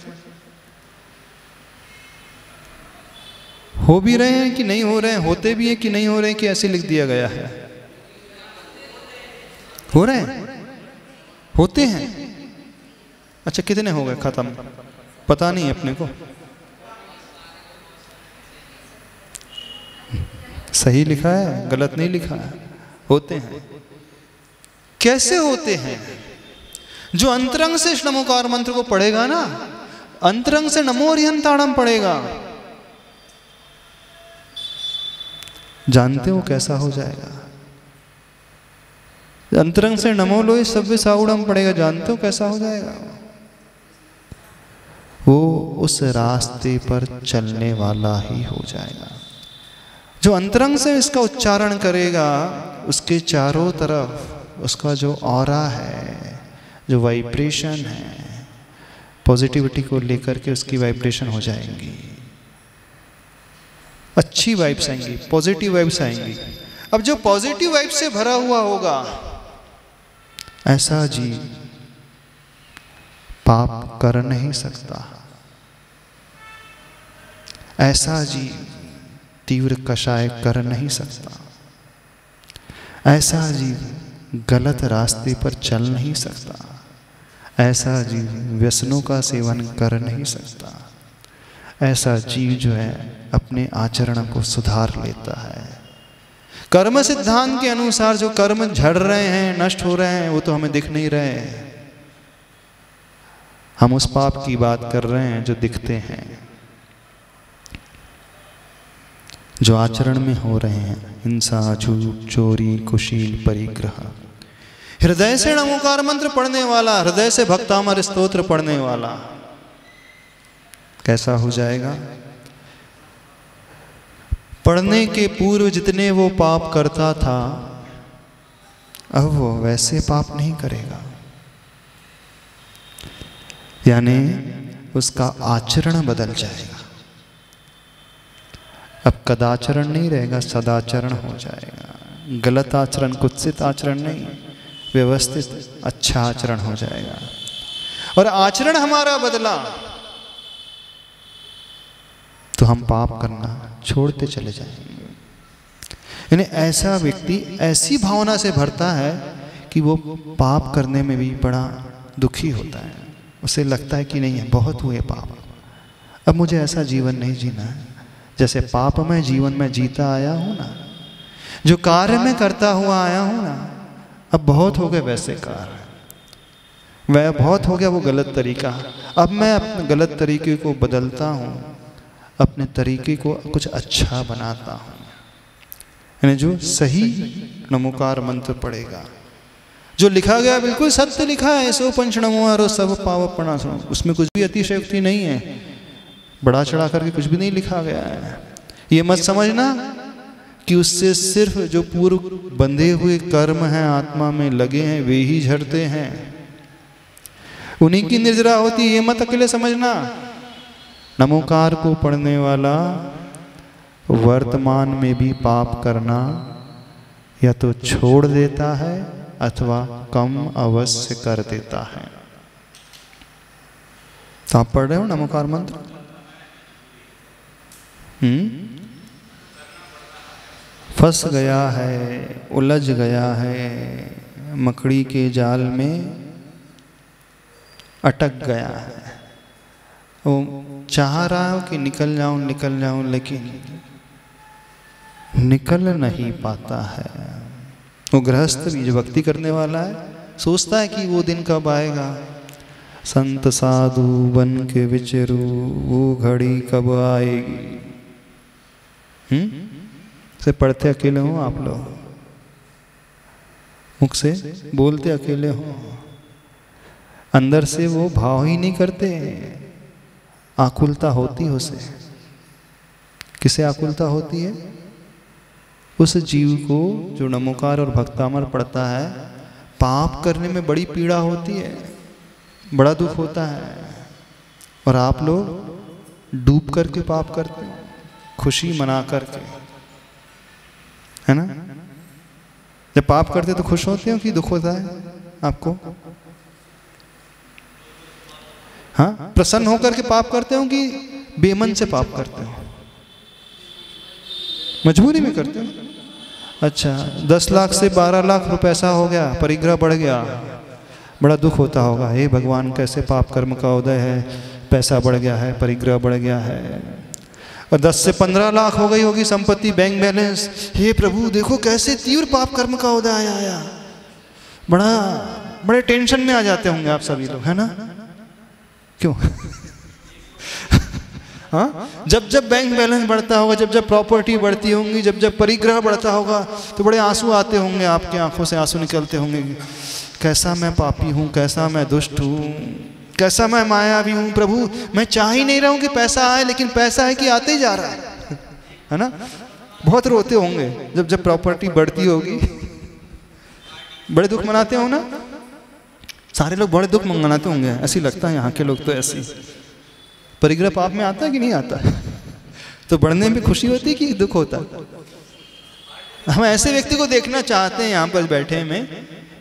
हो भी रहे हैं कि नहीं हो रहे हैं? होते भी हैं कि नहीं हो रहे हैं कि ऐसे लिख दिया गया है? हो रहे हैं, होते हैं। अच्छा, कितने हो गए खत्म? पता नहीं अपने को। सही लिखा है, गलत नहीं लिखा है। होते हैं। कैसे होते हैं? जो अंतरंग से नमोकार मंत्र को पढ़ेगा ना, अंतरंग से नमो ओरियंताणम पढ़ेगा, जानते हो कैसा हो जाएगा? अंतरंग से नमो लोहे सव्य साउडम पढ़ेगा, जानते हो कैसा हो जाएगा? वो उस रास्ते पर चलने वाला ही हो जाएगा। जो अंतरंग से इसका उच्चारण करेगा, उसके चारों तरफ उसका जो ऑरा है, जो वाइब्रेशन है, पॉजिटिविटी को लेकर के उसकी वाइब्रेशन हो जाएंगी, अच्छी वाइब्स आएंगी, पॉजिटिव वाइब्स आएंगी। अब जो पॉजिटिव वाइब से भरा हुआ होगा, ऐसा जीव पाप कर नहीं सकता। ऐसा जीव तीव्र कषाय कर नहीं सकता। ऐसा जीव गलत रास्ते पर चल नहीं सकता। ऐसा जीव व्यसनों का सेवन कर नहीं सकता। ऐसा जीव जो है अपने आचरण को सुधार लेता है। कर्म सिद्धांत के अनुसार जो कर्म झड़ रहे हैं, नष्ट हो रहे हैं, वो तो हमें दिख नहीं रहे हैं। हम उस पाप की बात कर रहे हैं जो दिखते हैं, जो आचरण में हो रहे हैं। हिंसा, झूठ, चोरी, कुशील, परिग्रह। हृदय से नमोकार मंत्र पढ़ने वाला, हृदय से भक्तामर स्तोत्र पढ़ने वाला कैसा हो जाएगा? पढ़ने के पूर्व जितने वो पाप करता था, अब वो वैसे पाप नहीं करेगा। यानी उसका आचरण बदल जाएगा। अब कदाचरण नहीं रहेगा, सदाचरण हो जाएगा। गलत आचरण, कुत्सित आचरण नहीं, व्यवस्थित अच्छा आचरण हो जाएगा। और आचरण हमारा बदला तो हम पाप करना छोड़ते चले जाएंगे। यानी ऐसा व्यक्ति ऐसी भावना से भरता है कि वो पाप करने में भी बड़ा दुखी होता है। उसे लगता है कि नहीं है, बहुत हुए पाप, अब मुझे ऐसा जीवन नहीं जीना है जैसे पाप में जीवन में जीता आया हूं ना। जो कार्य मैं करता हुआ आया हूं ना, अब बहुत हो गए वैसे कार्य, वह बहुत हो गया वो गलत तरीका। अब मैं अपने गलत तरीके को बदलता हूँ, अपने तरीके को कुछ अच्छा बनाता हूँ। यानी जो सही नमोकार मंत्र पड़ेगा, जो लिखा गया बिल्कुल सत्य लिखा है, सो पंच नमो सब पावपणा, उसमें कुछ भी अतिशयोक्ति नहीं है, बड़ा चढ़ा करके कुछ भी नहीं लिखा गया है। ये मत समझना कि उससे सिर्फ जो पूर्व बंधे हुए कर्म हैं आत्मा में लगे हैं वे ही झड़ते हैं, उन्हीं की निर्जरा होती है, ये मत अकेले समझना। नमोकार को पढ़ने वाला वर्तमान में भी पाप करना या तो छोड़ देता है अथवा कम अवश्य कर देता है। तो आप पढ़ रहे हो नमोकार मंत्र? फंस गया है, उलझ गया है, मकड़ी के जाल में अटक गया है, वो चाह रहा हो कि निकल जाऊं, लेकिन निकल नहीं पाता है। वो गृहस्थ भी जो भक्ति करने वाला है सोचता है कि वो दिन कब आएगा, संत साधु बन के विचरू वो घड़ी कब आएगी। से पढ़ते अकेले हो आप लोग, मुख से बोलते अकेले हो, अंदर से वो भाव ही नहीं करते, आकुलता होती है उसे। किसे आकुलता होती है? उस जीव को जो नमोकार और भक्तामर पढ़ता है, पाप करने में बड़ी पीड़ा होती है, बड़ा दुख होता है। और आप लोग डूब करके पाप करते हो, खुशी मना करके, है ना? जब पाप करते तो खुश होते हो कि दुख होता है आपको? हाँ, प्रसन्न होकर के पाप करते हो कि बेमन से पाप करते हो? मजबूरी में करते हो। अच्छा, 10 लाख से 12 लाख रुपए पैसा हो गया, परिग्रह बढ़ गया, बड़ा दुख होता होगा, हे भगवान कैसे पाप कर्म का उदय है, पैसा बढ़ गया है, परिग्रह बढ़ गया है। और 10 से 15 लाख हो गई होगी संपत्ति, बैंक बैलेंस, हे प्रभु देखो कैसे तीव्र पाप कर्म का उदय आया। बड़े टेंशन में आ जाते होंगे आप सभी लोग, है ना? क्यों? हाँ, जब जब बैंक बैलेंस बढ़ता होगा, जब जब प्रॉपर्टी बढ़ती होंगी, जब जब परिग्रह बढ़ता होगा, तो बड़े आंसू आते होंगे, आपके आंखों से आंसू निकलते होंगे, कैसा मैं पापी हूँ, कैसा मैं दुष्ट हूँ, कैसा मैं मायावी हूँ। प्रभु मैं चाह ही नहीं रहा हूँ कि पैसा आए, लेकिन पैसा है कि आते ही जा रहा है ना? बहुत रोते होंगे जब जब प्रॉपर्टी बढ़ती होगी, बड़े दुख मनाते हो ना? सारे लोग बड़े दुख मनाते होंगे, ऐसी लगता है यहाँ के लोग तो ऐसी। परिग्रह पाप में आता है कि नहीं आता? तो बढ़ने में खुशी होती है कि दुख होता है? हम ऐसे व्यक्ति को देखना चाहते हैं यहाँ पर बैठे में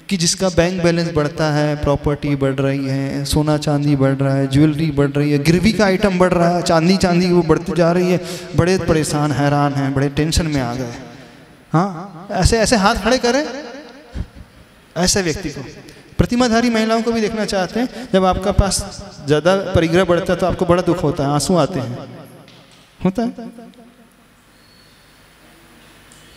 कि जिसका बैंक बैलेंस बढ़ता है, प्रॉपर्टी बढ़ रही है, सोना चांदी बढ़ रहा है, ज्वेलरी बढ़ रही है, गिरवी का आइटम बढ़ रहा है, चांदी वो बढ़ती जा रही है, बड़े परेशान हैरान हैं, बड़े टेंशन में आ गए। हाँ, ऐसे हाथ खड़े करें ऐसे व्यक्ति को। प्रतिमाधारी महिलाओं को भी देखना चाहते हैं, जब आपका पास ज्यादा परिग्रह बढ़ता है तो आपको बड़ा दुख होता है, आंसू आते हैं, होता है।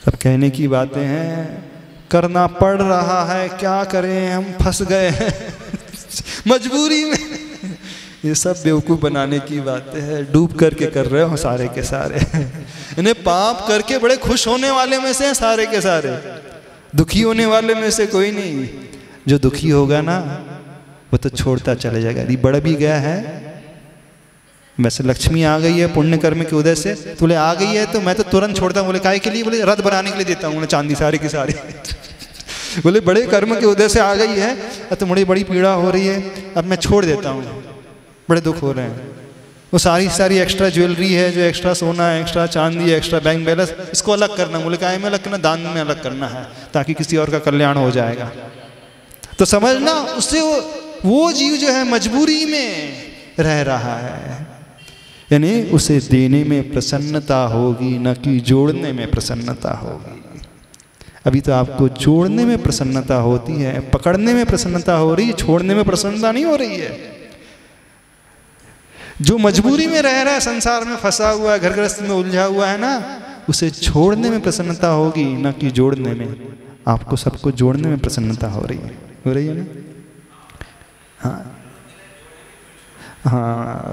सब कहने की बातें हैं, करना पड़ रहा है, क्या करें, हम फंस गए हैं मजबूरी में। ये सब बेवकूफ बनाने की बातें हैं, डूब करके कर रहे हो सारे के सारे। इन्हें पाप करके बड़े खुश होने वाले में से हैं सारे के सारे, दुखी होने वाले में से कोई नहीं। जो दुखी होगा ना वो तो छोड़ता चले जाएगा। यदि बढ़ भी गया है, वैसे लक्ष्मी आ गई है पुण्य कर्म के उदय से, बोले आ गई है तो मैं तो तुरंत छोड़ता हूँ। बोले काहे के लिए? बोले रथ बनाने के लिए देता हूँ चांदी सारी की सारी। बोले बड़े कर्म के उदय से आ गई है तो मुझे बड़ी पीड़ा हो रही है, अब मैं छोड़ देता हूँ, बड़े दुख हो रहे हैं। वो सारी एक्स्ट्रा ज्वेलरी है, जो एक्स्ट्रा सोना है, एक्स्ट्रा चांदी है, एक्स्ट्रा बैंक बैलेंस, इसको अलग करना। बोले काहे में अलग करना? दान में अलग करना है, ताकि किसी और का कल्याण हो जाएगा। तो समझना, उससे वो जीव जो है मजबूरी में रह रहा है, यानी उसे देने में प्रसन्नता होगी, न कि जोड़ने में प्रसन्नता होगी। अभी तो आपको जोड़ने में प्रसन्नता होती है, पकड़ने में प्रसन्नता हो रही है, छोड़ने में प्रसन्नता नहीं हो रही है। जो मजबूरी में रह रहा है, संसार में फंसा हुआ है, घर गृहस्थी में उलझा हुआ है ना, उसे छोड़ने में प्रसन्नता होगी, ना कि जोड़ने में। आपको सबको जोड़ने में प्रसन्नता हो रही है ना? हाँ हाँ,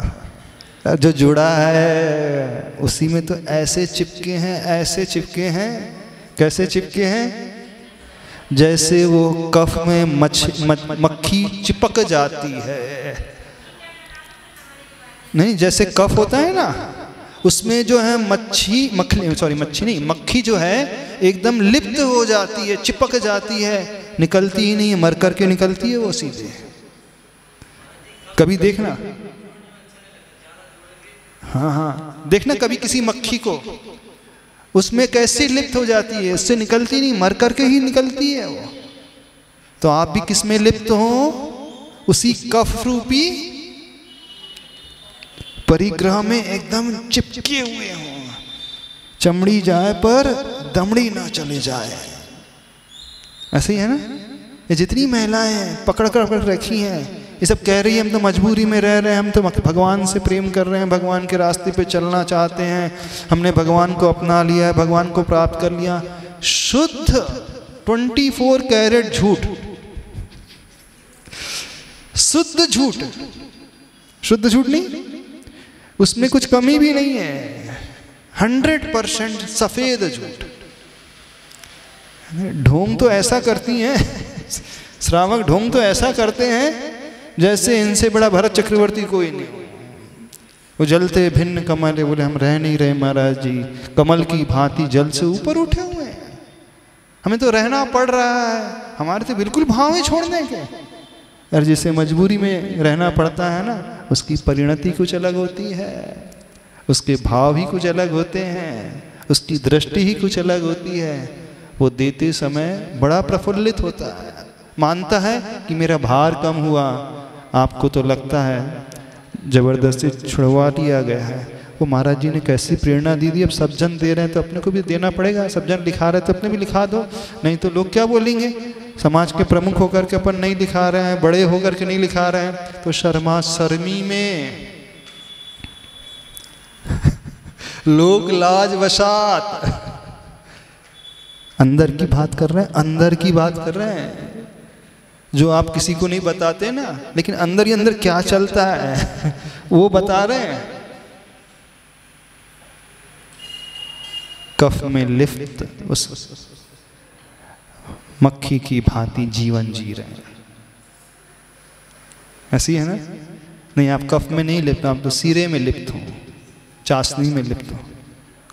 जो जुड़ा है उसी में तो ऐसे चिपके हैं, ऐसे चिपके हैं। कैसे चिपके हैं? जैसे वो कफ में मक्खी चिपक जाती है। नहीं, जैसे कफ होता है ना, उसमें जो है मक्खी जो है एकदम लिप्त हो जाती है, चिपक जाती है, निकलती ही नहीं है, मर करके निकलती है वो सीधे। कभी देखना, हाँ, देखना कभी किसी मक्खी को, उसमें कैसे लिप्त हो जाती है, उससे निकलती नहीं, मर करके ही निकलती है वो। तो आप भी किस में लिप्त हो? उसी कफ रूपी परिग्रह में एकदम चिपके हुए हो। चमड़ी जाए पर दमड़ी ना चले जाए। ऐसे ही है ना? ये जितनी महिलाएं पकड़ रखी हैं, ये सब कह रही है हम तो मजबूरी में रह रहे हैं, हम तो भगवान से प्रेम कर रहे हैं, भगवान के रास्ते पे चलना चाहते हैं, हमने भगवान को अपना लिया है, भगवान को प्राप्त कर लिया। शुद्ध 24 कैरेट झूठ, शुद्ध झूठ, शुद्ध झूठ नहीं, उसमें कुछ कमी भी नहीं है, 100% सफेद झूठ। ढोंग तो ऐसा करती हैं, श्रावक ढोंग तो ऐसा करते हैं जैसे इनसे बड़ा भरत चक्रवर्ती कोई नहीं। वो जलते भिन्न कमल है, बोले हम रह नहीं रहे महाराज जी, कमल की भांति जल से ऊपर उठे हुए हैं, हमें तो रहना पड़ रहा है, हमारे तो बिल्कुल भाव है छोड़ने के। और जिसे मजबूरी में रहना पड़ता है ना, उसकी परिणति कुछ अलग होती है, उसके भाव ही कुछ अलग होते हैं, उसकी दृष्टि ही कुछ अलग होती है। वो देते समय बड़ा प्रफुल्लित होता है, मानता है कि मेरा भार कम हुआ। आपको तो लगता है जबरदस्ती छुड़वा दिया गया है। वो महाराज जी ने कैसी प्रेरणा दी दी, अब सब जन दे रहे हैं तो अपने को भी देना पड़ेगा, सब जन लिखा रहे हैं तो अपने भी लिखा दो, नहीं तो लोग क्या बोलेंगे। समाज के प्रमुख होकर के अपन नहीं लिखा रहे हैं, बड़े होकर के नहीं लिखा रहे हैं, तो शर्मा शर्मी में लोग लाज वशात अंदर की बात कर रहे हैं, अंदर की बात कर रहे हैं, जो आप किसी को नहीं बताते ना, लेकिन अंदर ही अंदर क्या चलता है वो बता रहे हैं। कफ में लिप्त उस मक्खी की भांति जीवन जी रहे हैं। ऐसी है ना? नहीं, आप कफ में नहीं लिप्त, आप तो सिरे में लिप्त हो, चाशनी में लिप्त हो,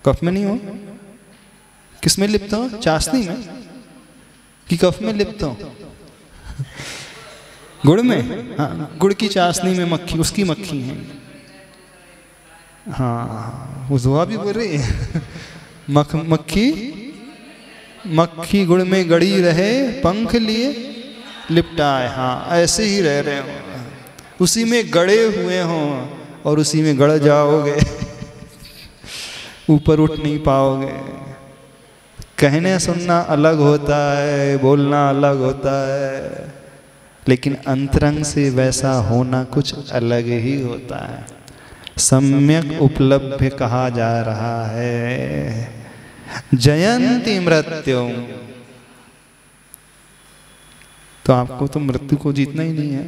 कफ में नहीं हो। किस में लिप्त हो? चाशनी में कि कफ में लिप्त हो? गुड़ में, हाँ, गुड़ की चाशनी में मक्खी, उसकी मक्खी है। हाँ, वो जुआ भी बोल रही है मक्खी गुड़ में गड़ी रहे, पंख लिए लिपटाए। हाँ, ऐसे ही रह रहे हो, उसी में गड़े हुए हों और उसी में गड़ जाओगे ऊपर उठ नहीं पाओगे। कहने सुनना अलग होता है, बोलना अलग होता है, लेकिन अंतरंग से वैसा होना कुछ अलग ही होता है। सम्यक उपलब्ध कहा जा रहा है, जयंती मृत्यु। तो आपको तो मृत्यु को जीतना ही नहीं है,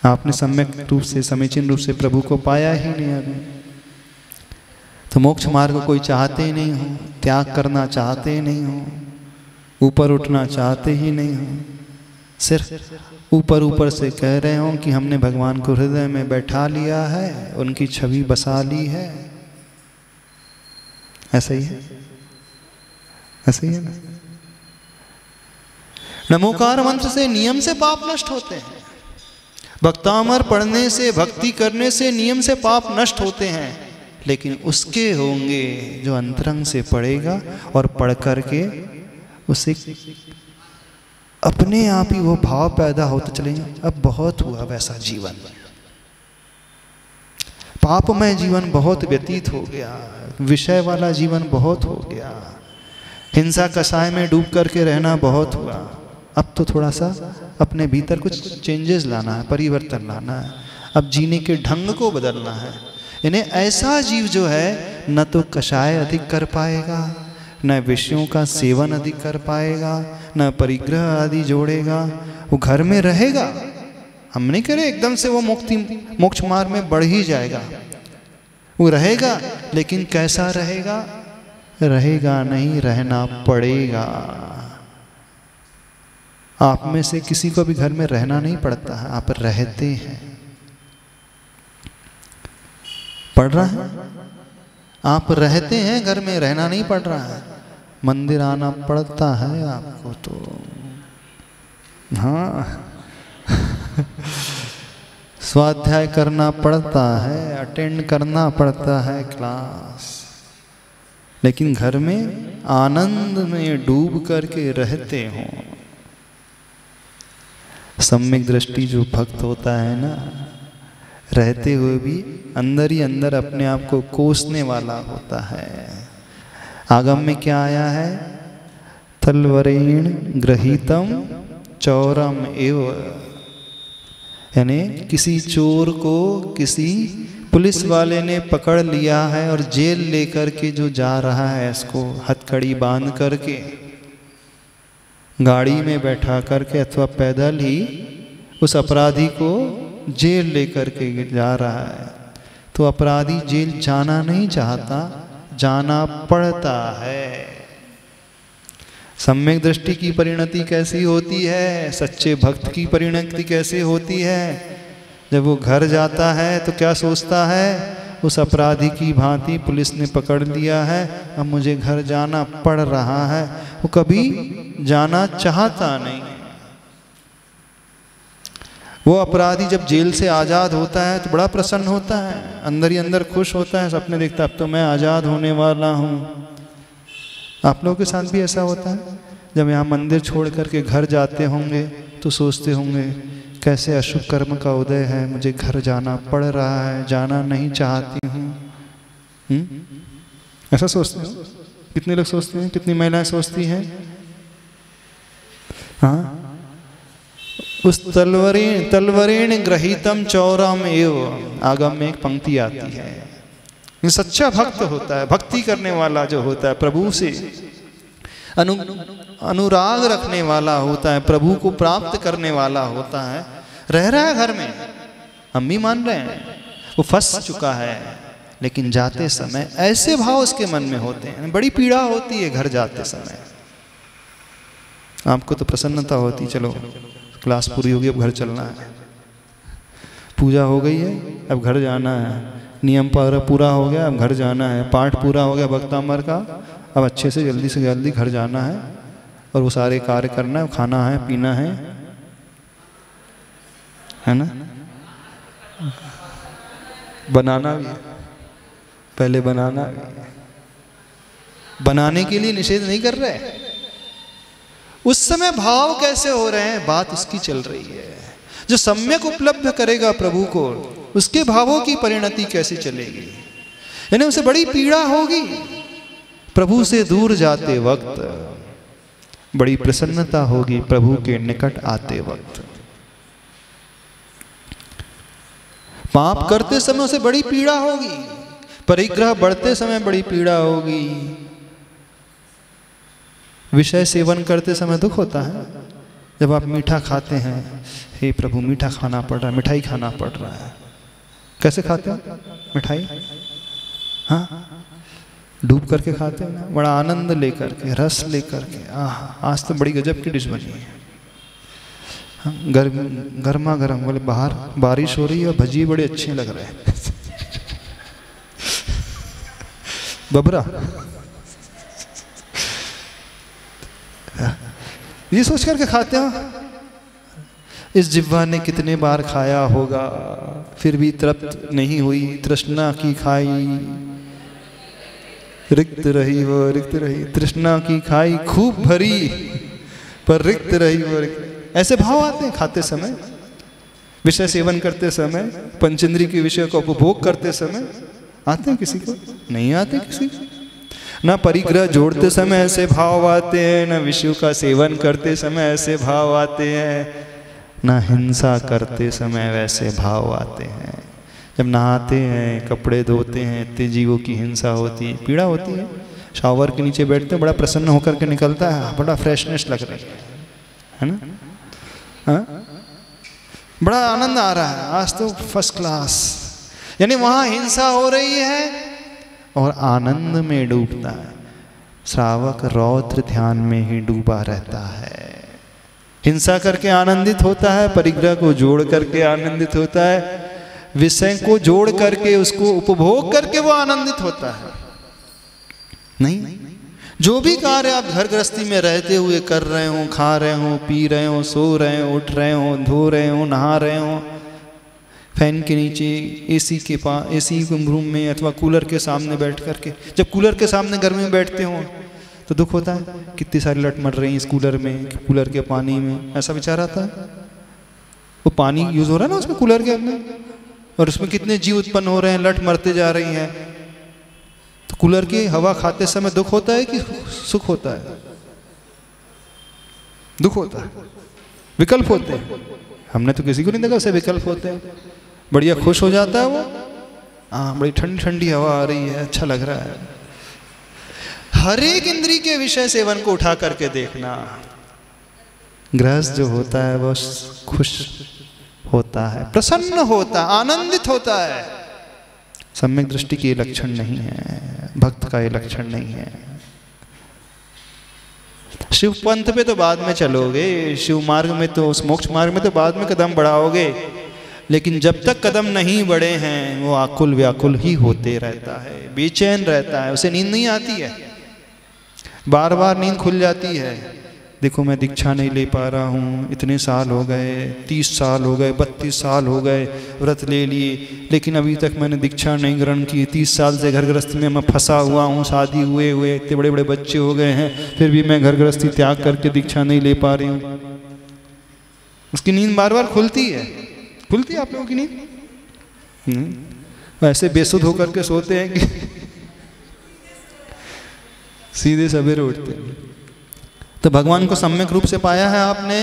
आपने सम्यक रूप से, समीचीन रूप से प्रभु को पाया ही नहीं अभी। तो मोक्ष मार्ग कोई चाहते ही नहीं हो, त्याग करना चाहते ही नहीं हो, ऊपर उठना चाहते ही नहीं हो, सिर्फ ऊपर ऊपर से कह रहे हो कि हमने भगवान को हृदय में बैठा लिया है, उनकी छवि बसा ली है। ऐसा ही है, ऐसा ही है ना? नमोकार मंत्र से नियम से पाप नष्ट होते हैं, भक्तामर पढ़ने से, भक्ति करने से नियम से पाप नष्ट होते हैं, लेकिन उसके होंगे जो अंतरंग से पढ़ेगा और पढ़ करके उसे अपने आप ही वो भाव पैदा होते चलेंगे। अब बहुत हुआ वैसा जीवन, पापमय जीवन बहुत व्यतीत हो गया, विषय वाला जीवन बहुत हो गया, हिंसा कसाय में डूब करके रहना बहुत हुआ। अब तो थोड़ा सा अपने भीतर कुछ चेंजेस लाना है, परिवर्तन लाना है, अब जीने के ढंग को बदलना है। यानी ऐसा जीव जो है न तो कषाय अधिक कर पाएगा, न विषयों का सेवन अधिक कर पाएगा, न परिग्रह आदि जोड़ेगा। वो घर में रहेगा, हम नहीं करें एकदम से वो मोक्ष मार्ग में बढ़ ही जाएगा। वो रहेगा, लेकिन कैसा रहेगा? रहेगा नहीं, रहना पड़ेगा। आप में से किसी को भी घर में रहना नहीं पड़ता है, आप रहते हैं। पढ़ रहा है? आप रहते हैं, घर में रहना नहीं पड़ रहा है। मंदिर आना पड़ता है आपको तो, हाँ स्वाध्याय करना पड़ता है, अटेंड करना पड़ता है क्लास, लेकिन घर में आनंद में डूब करके रहते हो। सम्यक दृष्टि जो भक्त होता है ना, रहते हुए भी अंदर ही अंदर अपने आप को कोसने वाला होता है। आगम में क्या आया है? तलवरेण गृहीतम चौरम एव, यानी किसी चोर को किसी पुलिस वाले ने पकड़ लिया है और जेल लेकर के जो जा रहा है, इसको हथकड़ी बांध करके गाड़ी में बैठा करके अथवा पैदल ही उस अपराधी को जेल लेकर के जा रहा है, तो अपराधी जेल जाना नहीं चाहता, जाना पड़ता है। सम्यक दृष्टि की परिणति कैसी होती है? सच्चे भक्त की परिणति कैसे होती है? जब वो घर जाता है तो क्या सोचता है? उस अपराधी की भांति पुलिस ने पकड़ लिया है, अब मुझे घर जाना पड़ रहा है। वो कभी जाना चाहता नहीं। वो अपराधी जब जेल से आज़ाद होता है तो बड़ा प्रसन्न होता है, अंदर ही अंदर खुश होता है, सपने देखता अब तो मैं आज़ाद होने वाला हूँ। आप लोगों के साथ भी ऐसा होता है? जब यहाँ मंदिर छोड़ करके घर जाते होंगे तो सोचते होंगे कैसे अशुभ कर्म का उदय है, मुझे घर जाना पड़ रहा है, जाना नहीं चाहती हूँ। ऐसा सोचते हैं? कितने लोग सोचते हैं? कितनी महिलाएं सोचती हैं? हाँ, उस तलवरेण गृहीतम चौरम एव, आगम में एक पंक्ति आती है। सच्चा भक्त होता है, भक्ति करने वाला जो होता है, प्रभु से अनुराग रखने वाला होता है, प्रभु को प्राप्त करने वाला होता है, रह रहा है घर में, हम भी मान रहे हैं, वो फंस चुका है, लेकिन जाते समय ऐसे भाव उसके मन में होते हैं, बड़ी पीड़ा होती है घर जाते समय। आपको तो प्रसन्नता होती, चलो क्लास पूरी होगी, अब घर चलना है, पूजा हो गई है, अब घर जाना है, नियम पूरा हो गया, अब घर जाना है, पाठ पूरा हो गया भक्तामर का, अब अच्छे से जल्दी घर जाना है और वो सारे कार्य करना है, खाना है, पीना है ना, बनाना भी है, पहले बनाना भी है। बनाने के लिए निषेध नहीं कर रहे, उस समय भाव कैसे हो रहे हैं बात उसकी चल रही है। जो सम्यक उपलब्ध करेगा प्रभु को, उसके भावों की परिणति कैसे चलेगी, यानी उसे बड़ी पीड़ा होगी। प्रभु से दूर जाते वक्त बड़ी प्रसन्नता होगी, प्रभु के निकट आते वक्त। पाप करते समय उसे बड़ी पीड़ा होगी, परिग्रह बढ़ते समय बड़ी पीड़ा होगी, विषय सेवन करते समय दुख होता है। जब आप मीठा खाते हैं, हे प्रभु मीठा खाना पड़ रहा है, मिठाई खाना पड़ रहा है, कैसे खाते हो मिठाई? हाँ, डूब करके खाते हैं ना, बड़ा आनंद लेकर के, रस लेकर के। आज तो बड़ी गजब की डिश बनी है, गर्मा गर्म, बोले बाहर बारिश हो रही है और भजी बड़े अच्छे लग रहे हैं बबरा, ये सोच करके खाते हो। इस जिह्वा ने कितने बार खाया होगा, फिर भी तृप्त नहीं हुई, तृष्णा की खाई, रिक्त रही वो रिक्त रही, तृष्णा की खाई खूब भरी पर रिक्त रही वो रिक्त। ऐसे भाव आते हैं खाते समय, विषय सेवन करते समय, पंचेंद्रिय के विषय को उपभोग करते समय। आते हैं किसी को? नहीं आते किसी को। ना परिग्रह जोड़ते समय ऐसे भाव आते हैं, ना विषयों का सेवन करते समय ऐसे भाव आते हैं, ना हिंसा करते समय वैसे भाव आते हैं। जब नहाते हैं, कपड़े धोते हैं, इतने जीवों की हिंसा होती है, पीड़ा होती है। शावर के नीचे बैठते हैं, बड़ा प्रसन्न होकर के निकलता है, बड़ा फ्रेशनेस लग रही है ना? हाँ? बड़ा आनंद आ रहा है, आज तो फर्स्ट क्लास। यानी वहाँ हिंसा हो रही है और आनंद में डूबता है। श्रावक रौद्र ध्यान में ही डूबा रहता है, हिंसा करके आनंदित होता है, परिग्रह को जोड़ करके आनंदित होता है, विषय को जोड़ करके उसको उपभोग करके वो आनंदित होता है। नहीं, जो भी कार्य आप घर गृहस्थी में रहते हुए कर रहे हो, खा रहे हो, पी रहे हो, सो रहे हो, उठ रहे हो, धो रहे हो, नहा रहे हो, फैन के नीचे, एसी के पास, एसी रूम में अथवा कूलर के सामने बैठ करके, जब कूलर के सामने गर्मी में बैठते हो तो दुख होता है, कितनी सारी लट मर रही है इस कूलर में, कूलर के पानी में, ऐसा विचार आता है। वो पानी यूज हो रहा है ना उसमें, कूलर के अंदर, और उसमें कितने जीव उत्पन्न हो रहे हैं, लट मरते जा रही हैं। तो कूलर की हवा खाते समय दुख होता है कि सुख होता है? दुख होता है, विकल्प होते हैं। हमने तो किसी को नहीं देखा उसे विकल्प होते हैं। बढ़िया खुश हो जाता है वो, हाँ बड़ी ठंडी ठंडी हवा आ रही है, अच्छा लग रहा है। हर एक इंद्री के विषय सेवन को उठा करके देखना। गृहस्थ जो होता है वो खुश होता है, प्रसन्न होता है, आनंदित होता है। सम्यक दृष्टि के लक्षण नहीं है, भक्त का ये लक्षण नहीं है। शिव पंथ पे तो बाद में चलोगे, शिव मार्ग में तो, उस मोक्ष मार्ग में तो बाद में कदम बढ़ाओगे, लेकिन जब तक कदम नहीं बढ़े हैं वो आकुल व्याकुल ही होते रहता है, बेचैन रहता है, उसे नींद नहीं आती है, बार बार नींद खुल जाती है। देखो मैं दीक्षा नहीं ले पा रहा हूँ, इतने साल हो गए, 30 साल हो गए, 32 साल हो गए, व्रत ले लिए, लेकिन अभी तक मैंने दीक्षा नहीं ग्रहण की। 30 साल से घर गृहस्थी में मैं फंसा हुआ हूँ, शादी हुए हुए इतने बड़े बड़े बच्चे हो गए हैं, फिर भी मैं घर गृहस्थी त्याग करके दीक्षा नहीं ले पा रही हूँ। उसकी नींद बार बार खुलती है, खुलती है आप लोगों की नींद? ऐसे बेसुध होकर के सोते हैं कि सीधे सवेरे उठते हैं। तो भगवान को सम्यक रूप से पाया है आपने,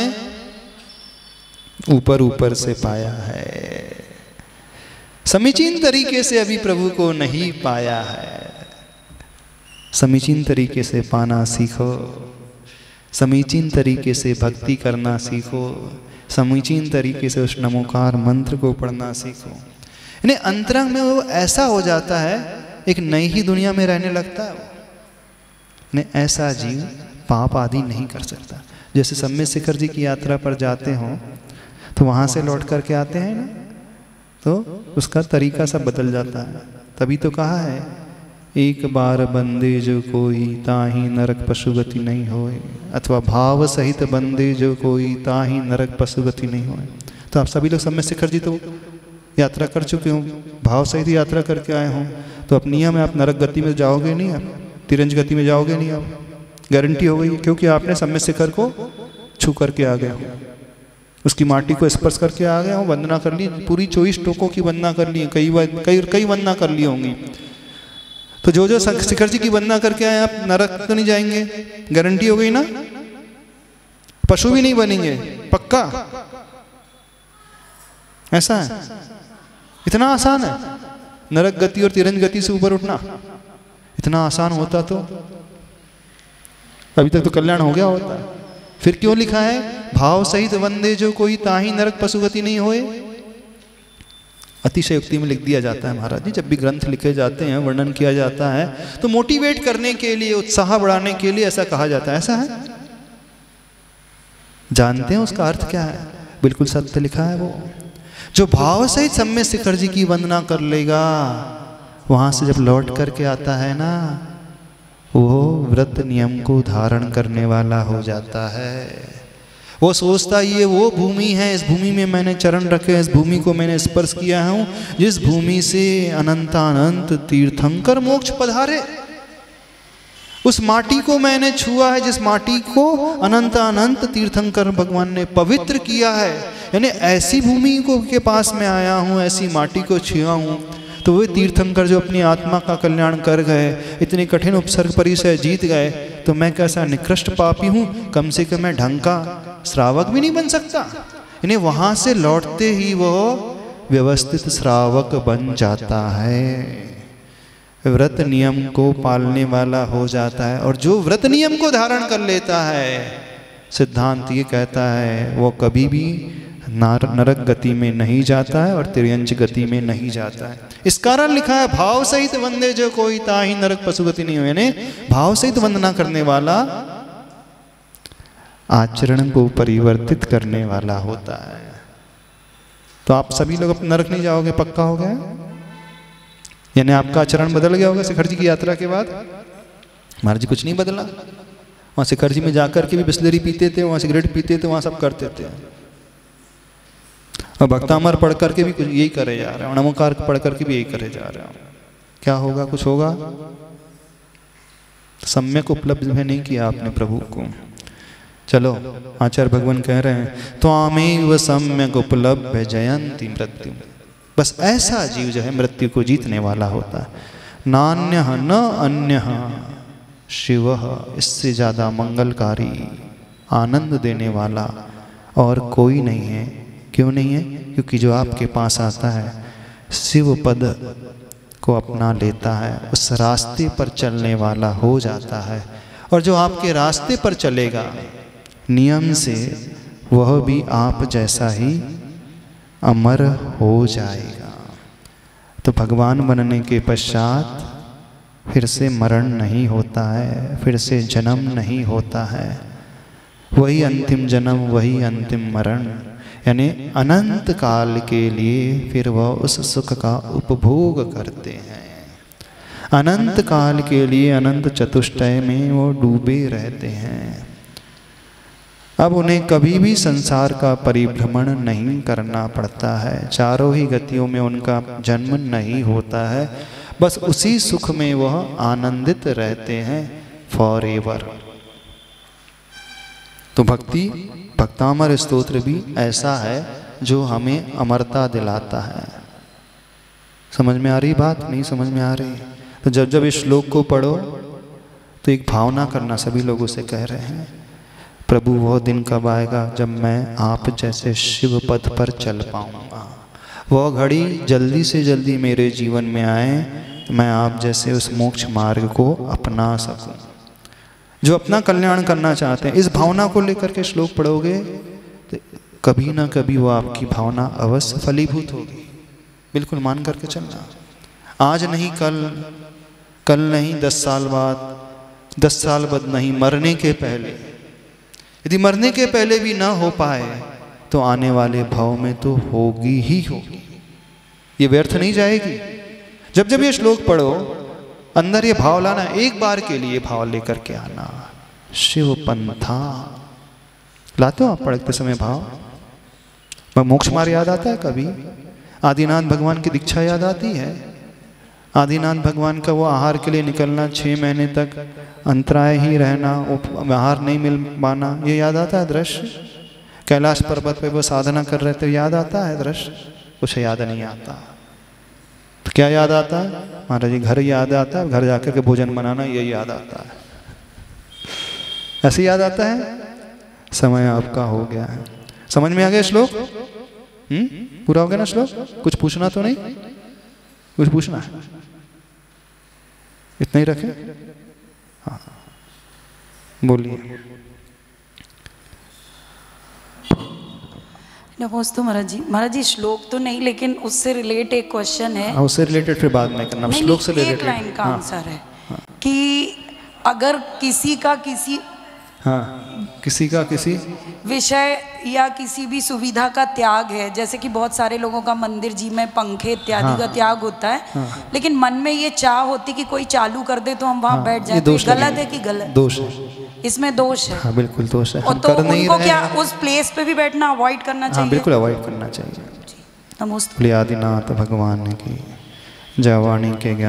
ऊपर ऊपर से पाया है, समीचीन तरीके से अभी प्रभु को नहीं पाया है। समीचीन तरीके से पाना सीखो, समीचीन तरीके से भक्ति करना सीखो, समीचीन तरीके से उस नमोकार मंत्र को पढ़ना सीखो। यानी अंतरंग में वो ऐसा हो जाता है, एक नई ही दुनिया में रहने लगता है। ने ऐसा जीव पाप आदि नहीं कर सकता। जैसे सम्यक शिखर जी की यात्रा पर जाते हो तो वहाँ से लौट करके आते हैं ना, तो उसका तरीका सब बदल जाता है। तभी तो कहा है, एक बार बंदे जो कोई ताही नरक पशुगति नहीं होए, अथवा भाव सहित बंदे जो कोई ताही नरक पशुगति नहीं होए। तो आप सभी लोग सम्यक शिखर जी तो यात्रा कर चुके हो, भाव सहित यात्रा करके आए हो, तो अब नियम है आप नरक गति में जाओगे नहीं, आप तिरंज गति में जाओगे नहीं, आप गारंटी हो गई, क्योंकि आपने सम्यक शिखर को छू करके आ गए हो, उसकी माटी को स्पर्श करके आ गए हो, वंदना कर ली, पूरी 24 टोकों की वंदना कर ली, कई वंदना कर ली होंगी। तो जो शिखर जी की वंदना करके आए आप नरक तो नहीं जाएंगे, गारंटी हो गई ना, पशु भी नहीं बनेंगे, पक्का। ऐसा है, इतना आसान है नरक गति और तिरंज गति से ऊपर उठना। इतना आसान होता तो अभी तक तो कल्याण हो गया होता। फिर क्यों लिखा है भाव सहित वंदे जो कोई ताही नरक पशुगति नहीं होए? अतिशयोक्ति में लिख दिया जाता है महाराज जी, जब भी ग्रंथ लिखे जाते हैं, वर्णन किया जाता है, तो मोटिवेट करने के लिए, उत्साह बढ़ाने के लिए ऐसा कहा जाता है। ऐसा है, जानते हैं उसका अर्थ क्या है? बिल्कुल सत्य लिखा है। वो जो भाव सहित सम्यक शिखर जी की वंदना कर लेगा, वहां से जब लौट करके आता है ना, वो व्रत नियम को धारण करने वाला हो जाता है। वो सोचता ये वो भूमि है, इस भूमि में मैंने चरण रखे, इस भूमि को मैंने स्पर्श किया हूँ, जिस भूमि से अनंतानंत तीर्थंकर मोक्ष पधारे, उस माटी को मैंने छुआ है, जिस माटी को अनंतानंत तीर्थंकर भगवान ने पवित्र किया है। यानी ऐसी भूमि को के पास में आया हूँ, ऐसी माटी को छुआ हूँ, तो वे तीर्थंकर जो अपनी आत्मा का कल्याण कर गए, इतनी कठिन उपसर्ग परिचय जीत गए, तो मैं कैसा निकृष्ट पापी हूँ, कम से कम मैं ढंग का श्रावक भी नहीं बन सकता। यानी वहाँ से लौटते ही वो व्यवस्थित श्रावक बन जाता है, व्रत नियम को पालने वाला हो जाता है। और जो व्रत नियम को धारण कर लेता है, सिद्धांत ये कहता है वो कभी भी नरक गति में नहीं जाता है और तिर्यंच गति में नहीं जाता है। इस कारण लिखा है भाव सहित वंदे जो कोई ताहि नरक पशुगति नहीं हुए, यानी भाव सहित वंदना करने वाला आचरण को परिवर्तित करने वाला होता है। तो आप सभी लोग अपने नरक नहीं जाओगे, पक्का हो गया? यानी आपका आचरण बदल गया होगा शिखर जी की यात्रा के बाद? महाराज जी कुछ नहीं बदला। वहां शिखर जी में जाकर के भी बिस्लरी पीते थे, वहां सिगरेट पीते थे, वहां सब करते थे। और भक्तामर पढ़ करके भी कुछ यही करे जा रहे हैं, नमोकार पढ़ करके भी यही करे जा रहे हैं। क्या होगा? कुछ होगा? सम्यक उपलब्ध में नहीं किया आपने प्रभु को। चलो आचार्य भगवान कह रहे हैं त्वामेव सम्यक उपलब्ध जयंती मृत्यु। बस ऐसा जीव जो है मृत्यु को जीतने वाला होता है। नान्य न अन्य शिव, इससे ज्यादा मंगलकारी आनंद देने वाला और कोई नहीं है। क्यों नहीं है? क्योंकि जो आपके पास आता है शिव पद को अपना लेता है, उस रास्ते पर चलने वाला हो जाता है। और जो आपके रास्ते पर चलेगा नियम से, वह भी आप जैसा ही अमर हो जाएगा। तो भगवान बनने के पश्चात फिर से मरण नहीं होता है, फिर से जन्म नहीं होता है। वही अंतिम जन्म, वही अंतिम मरण, यानी अनंत काल के लिए फिर वह उस सुख का उपभोग करते हैं। अनंत काल के लिए अनंत चतुष्टय में वो डूबे रहते हैं। अब उन्हें कभी भी संसार का परिभ्रमण नहीं करना पड़ता है, चारों ही गतियों में उनका जन्म नहीं होता है। बस उसी सुख में वह आनंदित रहते हैं फॉर एवर। तो भक्तामर स्तोत्र भी ऐसा है जो हमें अमरता दिलाता है। समझ में आ रही बात? नहीं समझ में आ रही? तो जब जब इस श्लोक को पढ़ो तो एक भावना करना, सभी लोगों से कह रहे हैं प्रभु वह दिन कब आएगा जब मैं आप जैसे शिव पथ पर चल पाऊंगा। वह घड़ी जल्दी से जल्दी मेरे जीवन में आए, मैं आप जैसे उस मोक्ष मार्ग को अपना सकूं। जो अपना कल्याण करना चाहते हैं, इस भावना को लेकर के श्लोक पढ़ोगे तो कभी ना कभी वो आपकी भावना अवश्य फलीभूत होगी। बिल्कुल मान करके चलना। आज नहीं कल, कल नहीं 10 साल बाद, 10 साल बाद नहीं, मरने के पहले। यदि मरने के पहले भी ना हो पाए तो आने वाले भाव में तो होगी ही होगी, ये व्यर्थ नहीं जाएगी। जब जब ये श्लोक पढ़ो अंदर ये भाव लाना, एक बार के लिए भाव लेकर के आना, शिव पंथा। लाते हो आप पढ़ते समय भाव? मोक्ष मार्ग याद आता है कभी? आदिनाथ भगवान की दीक्षा याद आती है? आदिनाथ भगवान का वो आहार के लिए निकलना, 6 महीने तक अंतराय ही रहना, आहार नहीं मिल पाना, ये याद आता है दृश्य? कैलाश पर्वत पे वो साधना कर रहे थे, याद आता है दृश्य? कुछ याद नहीं आता। तो क्या याद आता है? महाराज जी घर याद आता है, घर जाकर के भोजन बनाना, ये याद आता है। ऐसे याद आता है? समय आपका हो गया है। समझ में आ गया श्लोक? पूरा हो गया ना श्लोक? कुछ पूछना तो नहीं? कुछ पूछना है? इतना ही रखें? हाँ बोलिए। नमस्ते महाराज जी। महाराज जी श्लोक तो नहीं, लेकिन उससे रिलेट एक क्वेश्चन है। उससे रिलेटेड फिर बाद में करना। श्लोक से रिलेटेड एक लाइन का आंसर है कि अगर किसी का किसी विषय या किसी भी सुविधा का त्याग है, जैसे कि बहुत सारे लोगों का मंदिर जी में पंखे इत्यादि का त्याग होता है, लेकिन मन में ये चाह होती कि कोई चालू कर दे तो हम वहाँ बैठ जाए, तो गलत है कि गलत? दोष है इसमें, दोष है। हाँ बिल्कुल दोष है। और तो उनको क्या उस प्लेस पे भी बैठना अवॉइड करना चाहिए? हाँ बिल्कुल अवॉइड करना चाहिए। नमस्ते। आदिनाथ भगवान की जयवाणी के ज्ञान